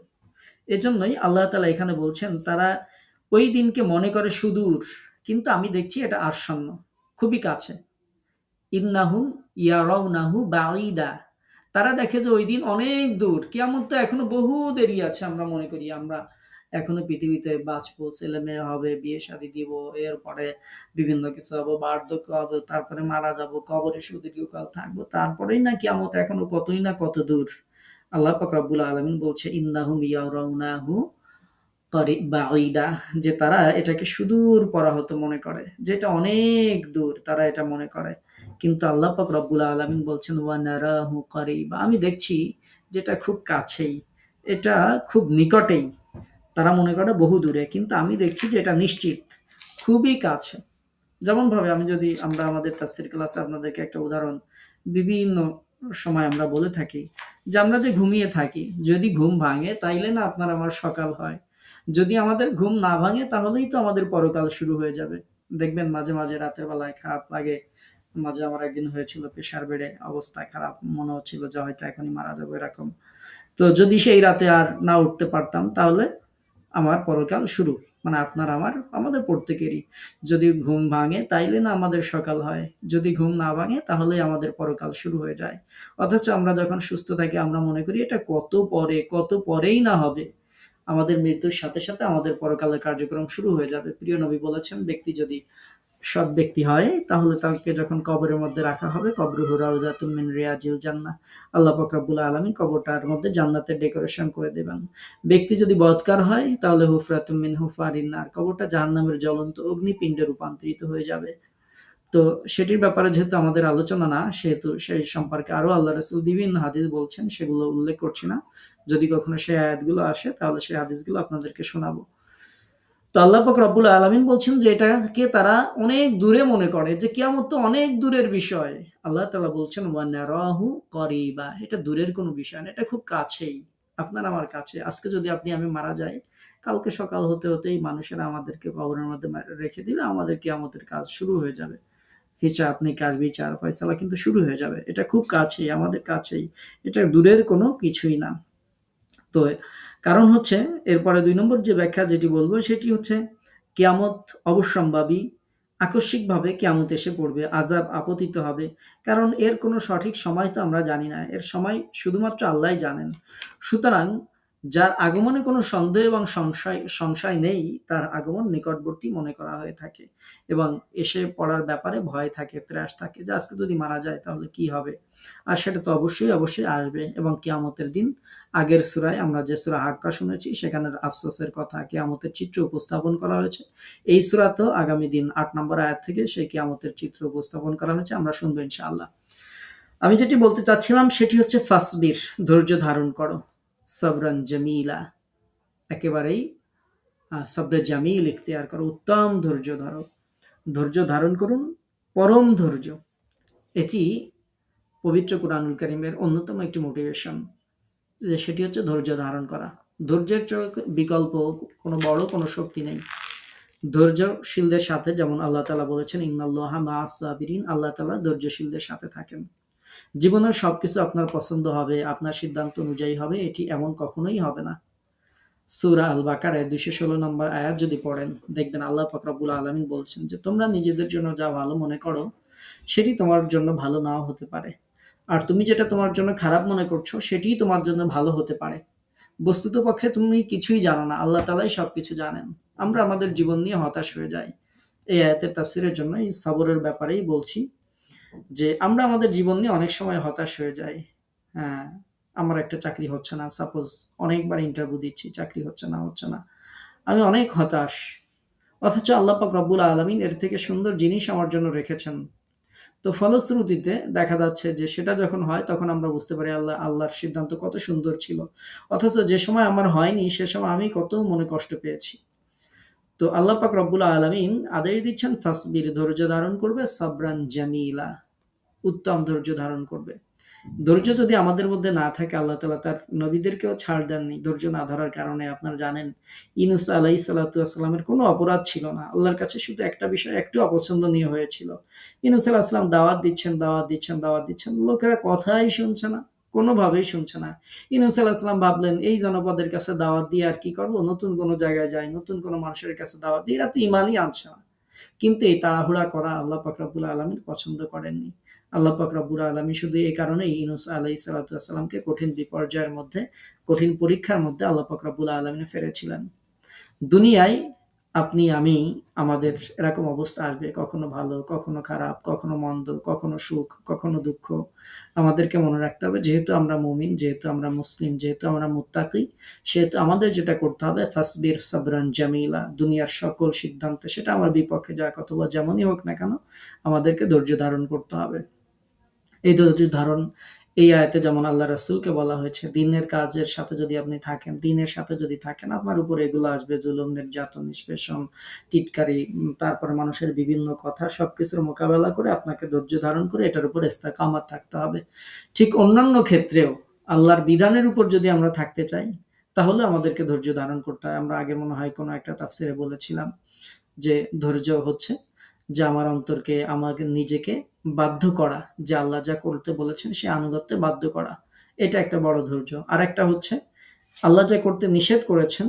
এজন্যই আল্লাহ তাআলা এখানে বলছেন, তারা ওই দিনকে মনে করে সুদূর, কিন্তু আমি দেখছি এটা আসন্ন, খুবই কাছে। ইন্নাহুম ইয়ারাউনাহু বাঈদা। তারা দেখে যে ওই দিন অনেক দূর। কিয়ামত তো এখনো বহু দেরি আছে। আমরা মনে করি আমরা এখনো পৃথিবীতে বাঁচবো, ছেলে-মেয়ে হবে, বিয়ে-শাদী দিব, এরপরে বিভিন্ন কিছু হবে, বার্ধক্য হবে, তারপরে মারা যাব, কবরে সুদীর্ঘকাল থাকবো। তারপরেই না কিয়ামত, এখনো কতই না কত দূর। আল্লাহ পাক রব্বুল আলামিন বলছে, ইন্নাহুম ইয়ারাউনাহু বাঈদা, যে তারা এটাকে সুদূর পরাহত মনে করে, যে এটা অনেক দূর, তারা এটা মনে করে। কিন্তু আল্লাহ পাক রব্বুল আলামিন বলছেন, ওয়া নারাহু করিবা, আমি দেখছি যেটা খুব কাছেই, এটা খুব নিকটেই। তারা মনে করে বহু দূরে, কিন্তু আমি দেখছি যে এটা নিশ্চিত খুবই কাছে। যেমনভাবে আমরা আমাদের তাফসীর ক্লাসে আপনাদেরকে একটা উদাহরণ বিভিন্ন সময় আমরা বলে থাকি যে, আমরা যে ঘুমিয়ে থাকি, যদি ঘুম ভাঙে তাইলে না আপনার আমার সকাল হয়। যদি আমাদের ঘুম না ভাঙে তাহলেই তো আমাদের পরকাল শুরু হয়ে যাবে। দেখবেন মাঝে, মাঝে রাতের বেলায় খারাপ লাগে। মাঝে আমার একদিন হয়েছিল প্রেশার বেড়ে অবস্থা খারাপ। মনে হচ্ছিল যে হয়তো এখনই মারা যাবো এরকম। তো যদি সেই রাতে আর না উঠতে পারতাম তাহলে আমার পরকাল শুরু। মানে আপনার আমাদের প্রত্যেকেরই। যদি ঘুম ভাঙে তাইলে না আমাদের সকাল হয়। যদি ঘুম না ভাঙে তাহলেই আমাদের পরকাল শুরু হয়ে যায়। অথচ আমরা যখন সুস্থ থাকি আমরা মনে করি এটা কত পরে, কত পরেই না হবে। আমাদের মৃত্যুর সাথে, সাথে আমাদের পরকালের কার্যক্রম শুরু হয়ে যাবে। প্রিয় নবী বলেছেন, ব্যক্তি যদি সৎ ব্যক্তি হয়, তাহলে তাকে যখন কবরের মধ্যে রাখা হবে, কবরুহু রাউযাতুম মিন রিয়াজিল জান্নাহ, আল্লাহ পাক রব্বুল আলামিন কবরটার মধ্যে জান্নাতের ডেকোরেশন করে দেবেন। ব্যক্তি যদি বদকার হয় তাহলে হুফরাতুম মিন হুফারিন নার, কবরটা জাহান্নামের জ্বলন্ত অগ্নিপিণ্ডে রূপান্তরিত হয়ে যাবে। তো সেটির ব্যাপারে যেহেতু আমাদের আলোচনা না, সেহেতু সেই সম্পর্কে আরো আল্লাহ রাসূল বিভিন্ন হাদিস বলছেন, সেগুলো উল্লেখ করছি না। যদি কখনো সেই আয়াতগুলো আসে তাহলে সেই হাদিসগুলো আপনাদেরকে শোনাবো। তো আল্লাহ পাক রব্বুল আলামিন বলছেন যে এটাকে তারা অনেক দূরে মনে করে, যে কিয়ামত তো অনেক দূরের বিষয়। আল্লাহ তাআলা বলছেন ওয়া নারাহু করিবা, এটা দূরের কোনো বিষয় না, এটা খুব কাছেই, আপনার আমার কাছে। আজকে যদি আপনি আমি মারা যাই, কালকে সকাল হতে হতেই মানুষেরা আমাদেরকে কবরের মধ্যে রেখে দিবে, আমাদের কিয়ামতের কাজ শুরু হয়ে যাবে। হিসাব নিকাশ বিচার ফয়সালা কিন্তু শুরু হয়ে যাবে। এটা খুব কাছেই, আমাদের কাছেই, এটা দূরের কোনো কিছুই না। তো কারণ হচ্ছে, এরপরে ২ নম্বর যে ব্যাখ্যা যেটি বলবো সেটি হচ্ছে, কিয়ামত অবশ্যম্ভাবী, আকস্মিকভাবে কিয়ামত এসে পড়বে, আযাব আপতিত হবে। কারণ এর কোনো সঠিক সময় তো আমরা জানি না। এর সময় শুধুমাত্র আল্লাহই জানেন। সুতরাং যার আগমনে কোনো সন্দেহ এবং সংশয় নেই, তার আগমন নিকটবর্তী মনে করা হয়ে থাকে এবং এসে পড়ার ব্যাপারে ভয় থাকে, ত্রাস থাকে যে আজকে যদি মারা যায় তাহলে কি হবে? আর সেটা তো অবশ্যই আসবে। এবং কিয়ামতের দিন, আগের সূরায় আমরা যে সূরা হাক্কা শুনেছি, সেখানে আফসোসের কথা, কিয়ামতের চিত্র উপস্থাপন করা হয়েছে। এই সূরাতেও আগামী দিন ৮ নম্বর আয়াত থেকে সেই কিয়ামতের চিত্র উপস্থাপন করা হয়েছে, আমরা শুনবো ইনশাআল্লাহ। আমি যেটি বলতে চাচ্ছিলাম সেটি হচ্ছে ফাসবির, ধৈর্য ধারণ করো, সাবরান জামিলা, একেবারেই সাবরে জামিল ইখতিয়ার করো, উত্তম ধৈর্য ধরো, ধৈর্য ধারণ করুন, পরম ধৈর্য। এটি পবিত্র কুরআনুল কারীমের অন্যতম একটি মোটিভেশন, যে সেটি হচ্ছে ধৈর্য ধারণ করা। ধৈর্যের বিকল্প কোনো বড় কোনো শক্তি নেই। ধৈর্যশীলদের সাথে, যেমন আল্লাহ তাআলা বলেছেন ইন্নাল্লাহা মাআস সাবিরিন, আল্লাহ তাআলা ধৈর্যশীলদের সাথে থাকেন। জীবনের সবকিছু আপনার পছন্দ হবে, আপনার সিদ্ধান্ত অনুযায়ী হবে, এটি এমন কখনোই হবে না। সূরা আল বাকারায় ২১৬ নম্বর আয়াত যদি পড়েন, দেখবেন আল্লাহ পাক রব্বুল আলামিন বলছেন যে তোমরা নিজেদের জন্য যা ভালো মনে করো সেটি তোমার জন্য ভালো নাও হতে পারে, আর তুমি যেটা তোমার জন্য খারাপ মনে করছো সেটিই তোমার জন্য ভালো হতে পারে। বস্তুতপক্ষে তুমি কিছুই জানো না, আল্লাহ তাআলাই সবকিছু জানেন। আমরা আমাদের জীবন নিয়ে হতাশ হয়ে যাই। এই আয়াতের তাফসীরের জন্য এই সবরের ব্যাপারেই বলছি, যে আমরা আমাদের জীবন নিয়ে অনেক সময় হতাশ হয়ে যাই। হ্যাঁ, আমার একটা চাকরি হচ্ছে না, সাপোজ অনেকবার ইন্টারভিউ দিচ্ছি, চাকরি হচ্ছে না, আমি অনেক হতাশ। অথচ আল্লাহ পাক রব্বুল আলামিন এর থেকে সুন্দর জিনিস আমার জন্য রেখেছেন। তো ফলশ্রুতিতে দেখা যাচ্ছে যে সেটা যখন হয় তখন আমরা বুঝতে পারি আল্লাহর সিদ্ধান্ত কত সুন্দর ছিল। অথচ যে সময় আমার হয়নি সে সময় আমি কত মনে কষ্ট পেয়েছি। তো আল্লাহ পাক রব্বুল আলামিন আদেশ দিচ্ছেন ফাসবির, ধৈর্য ধারণ করবে, সাবরান জামিলা, উত্তম ধৈর্য ধারণ করবে। ধৈর্য যদি আমাদের মধ্যে না থাকে, আল্লাহ তাআলা তার নবীদেরকেও ছাড় দেননি ধৈর্য না ধরার কারণে। আপনারা জানেন ইউনূস আলাইহিস সালাতু ওয়াস সালামের কোনো অপরাধ ছিল না। আল্লাহর কাছে শুধু একটা বিষয় একটু অপছন্দনীয় হয়েছিল। ইউনূস আলাইহিস সালাম দাওয়াত দিচ্ছেন। লোকেরা কথাই শুনছে না, কোনোভাবেই শুনছে না। ইউনূস আলাইহিস সালাম ভাবলেন এই জনপদের কাছে দাওয়াত দিয়ে আর কি করব? নতুন কোনো জায়গায় যাই, নতুন কোনো মানুষের কাছে দাওয়াত দিই, এরা তো ঈমানই আনছে না। কিন্তু এই তাড়াহুড়া করা আল্লাহ পাক রব্বুল আলামিন পছন্দ করেননি। আল্লাহ পাক রব্বুল আলামিন শুধু এই কারণেই ইউনূস আলাইহিস সালাতু ওয়াস সালামকে কঠিন বিপর্যয়ের মধ্যে, কঠিন পরীক্ষার মধ্যে আল্লাহ পাক রব্বুল আলামিন ফেলেছিলেন। দুনিয়ায় আপনি আমি, আমাদের এরকম অবস্থা আসবে, কখনো ভালো, কখনো খারাপ, কখনো মন্দ, কখনো সুখ, কখনো দুঃখ। আমাদেরকে মনে রাখতে হবে, যেহেতু আমরা মুমিন, যেহেতু আমরা মুসলিম, যেহেতু আমরা মুত্তাকি, সেহেতু আমাদের যেটা করতে হবে ফাসবির সাবরান জামিলা, দুনিয়ার সকল সিদ্ধান্তে সেটা আমার বিপক্ষে যাক অথবা যেমনই হোক না কেন, আমাদেরকে ধৈর্য ধারণ করতে হবে। এই ধৈর্য ধারণ, এই আয়াতে যেমন আল্লাহ রাসূলকে বলা হয়েছে, দিনের কাজের সাথে যদি আপনি থাকেন, দিনের সাথে যদি থাকেন, আপনার উপর এগুলো আসবে, জুলুম, নির্যাতন, নিষ্পেষণ, টিটকারি, তারপরে মানুষের বিভিন্ন কথা, সবকিছুর মোকাবেলা করে আপনাকে ধৈর্য ধারণ করে এটার উপর ইস্তেকামাত থাকতে হবে। ঠিক অন্যান্য ক্ষেত্রেও আল্লাহর বিধানের উপর যদি আমরা থাকতে চাই, তাহলে আমাদেরকে ধৈর্য ধারণ করতে হয়। আমরা আগে মনে হয় কোনো একটা তাফসিরে বলেছিলাম যে ধৈর্য হচ্ছে যে আমার অন্তরকে, আমাকে নিজেকে বাধ্য করা, যে আল্লাহ যা করতে বলেছেন সে আনুগত্যে বাধ্য করা। এটা একটা বড় ধৈর্য। আরেকটা হচ্ছে আল্লাহ যা করতে নিষেধ করেছেন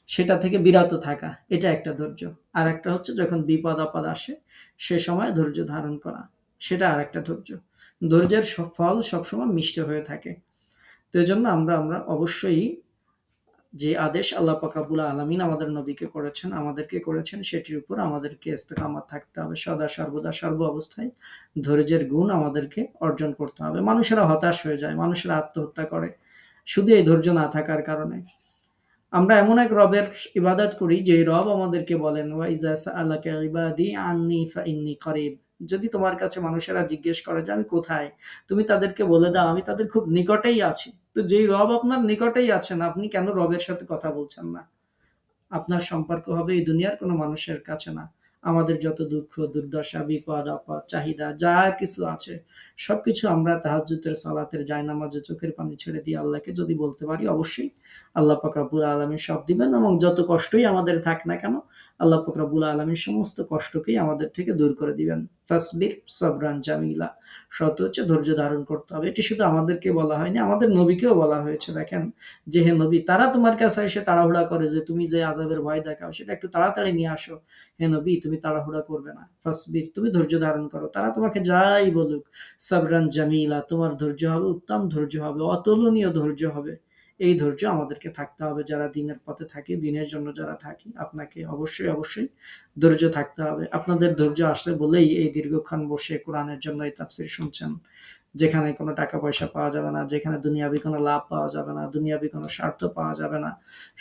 সেটা থেকে বিরত থাকা, এটা একটা ধৈর্য। আরেকটা হচ্ছে যখন বিপদ-আপদ আসে সে সময় ধৈর্য ধারণ করা, সেটা আরেকটা ধৈর্য। ধৈর্যের ফল সবসময় মিষ্টি হয়ে থাকে। তো এজন্য আমরা অবশ্যই যে আদেশ আল্লাহ পাক রব্বুল আলামিন আমাদের নবীকে করেছেন, আমাদেরকে করেছেন, সেটির উপর আমাদেরকে ইস্তেকামাত থাকতে হবে। সদা সর্বদা সর্ব অবস্থায় ধৈর্যের গুণ আমাদেরকে অর্জন করতে হবে। মানুষেরা হতাশ হয়ে যায়, মানুষেরা আত্মহত্যা করে শুধু এই ধৈর্য না থাকার কারণে। আমরা এমন এক রবের ইবাদত করি যে রব আমাদেরকে বলেন, ওয়া ইজা সাআলাকা ইবাদি আন্নি ফাইন্নী করিব। যদি তোমার কাছে মানুষেরা জিজ্ঞেস করে যে আমি কোথায়, তুমি তাদেরকে বলে দাও আমি তাদের খুব নিকটেই আছি। তো যেই রব আপনার নিকটেই আছেন, আপনি কেন রবের সাথে কথা বলছেন না? আপনার সম্পর্ক হবে এই দুনিয়ার কোনো মানুষের কাছে না। আমাদের যত দুঃখ, দুর্দশা, বিপদ, আপদ, চাহিদা যা কিছু আছে সবকিছু আমরা তাহাজ্জুদের সালাতের জায়নামাজে চোখের পানি ছেড়ে দিয়ে আল্লাহকে যদি বলতে পারি, অবশ্যই আল্লাহ পাক রব্বুল আলামিন সব দিবেন। এবং যত কষ্টই আমাদের থাক না কেন, আল্লাহ পাক রব্বুল আলামিন সমস্ত কষ্টকেই আমাদের থেকে দূর করে দিবেন। ফাসবির সাবরান জামিলা। শর্ত হচ্ছে ধৈর্য ধারণ করতে হবে। এটি শুধু আমাদেরকে বলা হয়নি, আমাদের নবীকেও বলা হয়েছে। দেখেন যে হে নবী, তারা তোমার কাছে এসে তাড়াহুড়া করে যে তুমি যে আযাবের ভয় দেখাও সেটা একটু তাড়াতাড়ি নিয়ে আসো। হে নবী, তুমি তাড়াহুড়া করবে না। ফাসবির, তুমি ধৈর্য ধারণ করো। তারা তোমাকে যাই বলুক, সাবরান জামিলা, তোমার ধৈর্য হবে উত্তম ধৈর্য হবে, অতুলনীয় ধৈর্য হবে। এই ধৈর্য আমাদেরকে থাকতে হবে যারা দিনের পথে থাকি, দিনের জন্য যারা থাকি। আপনাকে অবশ্যই অবশ্যই ধৈর্য থাকতে হবে। আপনাদের ধৈর্য আসে বলেই এই দীর্ঘক্ষণ বসে কোরআনের জন্য এই তাফসীর শুনছেন, যেখানে কোনো টাকা পয়সা পাওয়া যাবে না, যেখানে দুনিয়াবি কোনো লাভ পাওয়া যাবে না, দুনিয়াবি কোনো স্বার্থ পাওয়া যাবে না।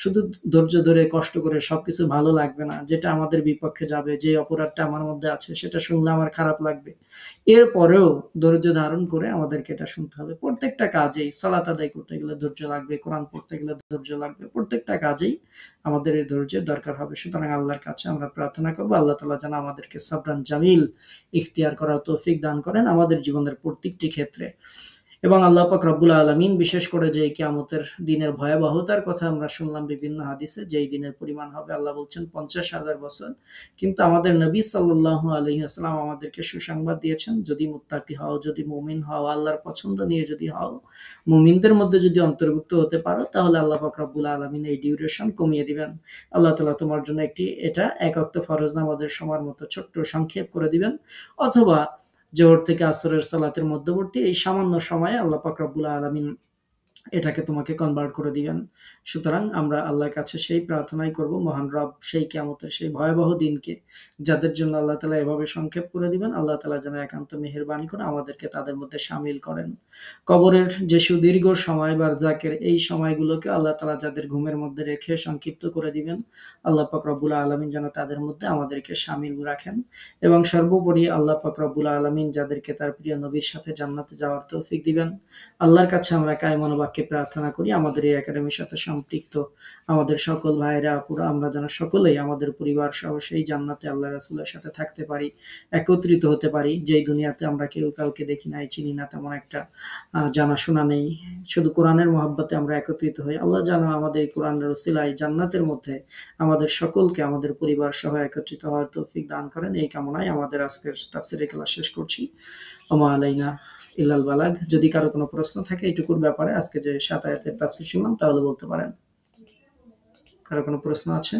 শুধু ধৈর্য ধরে কষ্ট করে সবকিছু ভালো লাগবে না, যেটা আমাদের বিপক্ষে যাবে, যে অপরাধটা আমার মধ্যে আছে সেটা শুনলে আমার খারাপ লাগবে, এরপরেও ধৈর্য ধারণ করে আমাদেরকে এটা শুনতে হবে। প্রত্যেকটা কাজেই, সালাত আদায় করতে গেলে ধৈর্য লাগবে, কোরআন পড়তে গেলে ধৈর্য লাগবে, প্রত্যেকটা কাজেই আমাদের এই ধৈর্যের দরকার হবে। সুতরাং আল্লাহর কাছে আমরা প্রার্থনা করবো, আল্লাহ তাআলা যেন আমাদেরকে সাবরান জামিল ইখতিয়ার করার তৌফিক দান করেন আমাদের জীবনের প্রত্যেকটি ক্ষেত্রে। এবং আল্লাহ পাক রব্বুল আলামিন বিশেষ করে যে কিয়ামতের দিনের ভয়াবহতার কথা আমরা শুনলাম বিভিন্ন হাদিসে, যেই দিনের পরিমাণ হবে আল্লাহ বলছেন 50,000 বছর। কিন্তু আমাদের নবী সাল্লাল্লাহু আলাইহি ওয়াসাল্লাম আমাদেরকে সুসংবাদ দিয়েছেন, যদি মুত্তাকি হও, যদি মুমিন হও, আল্লাহর পছন্দ নিয়ে যদি হও, মুমিনদের মধ্যে যদি অন্তর্ভুক্ত হতে পারো, তাহলে আল্লাহ পাক রব্বুল আলামিন এই ডিউরেশন কমিয়ে দিবেন। আল্লাহ তাআলা তোমার জন্য এটা এক ওয়াক্ত ফরজ নামাজের সময়ের মতো ছোট্ট সংক্ষেপ করে দিবেন, অথবা জোহর থেকে আসরের সালাতের মধ্যবর্তী এই সামান্য সময়ে আল্লাহ পাক রব্বুল আলামিন এটাকে তোমাকে কনভার্ট করে দিবেন। সুতরাং আমরা আল্লাহর কাছে সেই প্রার্থনাই করব, মহান রব সেই কিয়ামতের সেই ভয়াবহ দিনকে যাদের জন্য আল্লাহ তাআলা এভাবে সংক্ষেপ করে দিবেন, আল্লাহ তাআলা যেন একান্ত মেহেরবানি করে আমাদেরকে তাদের মধ্যে শামিল করেন। কবরের যে সুদীর্ঘ সময় বারজাকের এই সময়গুলোকে আল্লাহ তাআলা যাদের ঘুমের মধ্যে রেখে সংক্ষিপ্ত করে দিবেন, আল্লাহ পাক রব্বুল আলামিন যেন তাদের মধ্যে আমাদেরকে শামিল রাখেন। এবং সর্বোপরি আল্লাহ পাক রব্বুল আলামিন যাদেরকে তার প্রিয় নবীর সাথে জান্নাতে যাওয়ার তৌফিক দিবেন। আল্লাহর কাছে আমরা কায়মন বাক্যে প্রার্থনা করি আমাদের এই একাডেমির সাথে সম্পৃক্ত আমাদের সকল ভাইরা আপুরা, আমরা যেন সকলেই আমাদের পরিবার সহ সেই জান্নাতে আল্লাহ রাসূলের সাথে থাকতে পারি, একত্রিত হতে পারি। যেই দুনিয়াতে আমরা কেউ কাউকে দেখি নাই, চিনি না, তেমন একটা জানাশোনা নেই, শুধু কোরআনের মহব্বতে আমরা একত্রিত হই। আল্লাহ যেন আমাদের এই কোরআনের ওসিলায় জান্নাতের মধ্যে আমাদের সকলকে আমাদের পরিবার সহ একত্রিত হওয়ার তৌফিক দান করেন। এই কামনায় আমাদের আজকের তাফসীরের ক্লাস শেষ করছি। ওমা আলাইনা ইল্লাল বালাগ। যদি কারো কোনো প্রশ্ন থাকে এইটুকুর ব্যাপারে, আজকে যে 7 আয়াতের তাফসীর শুনলাম, তাহলে বলতে পারেন। কারো কোনো প্রশ্ন আছে?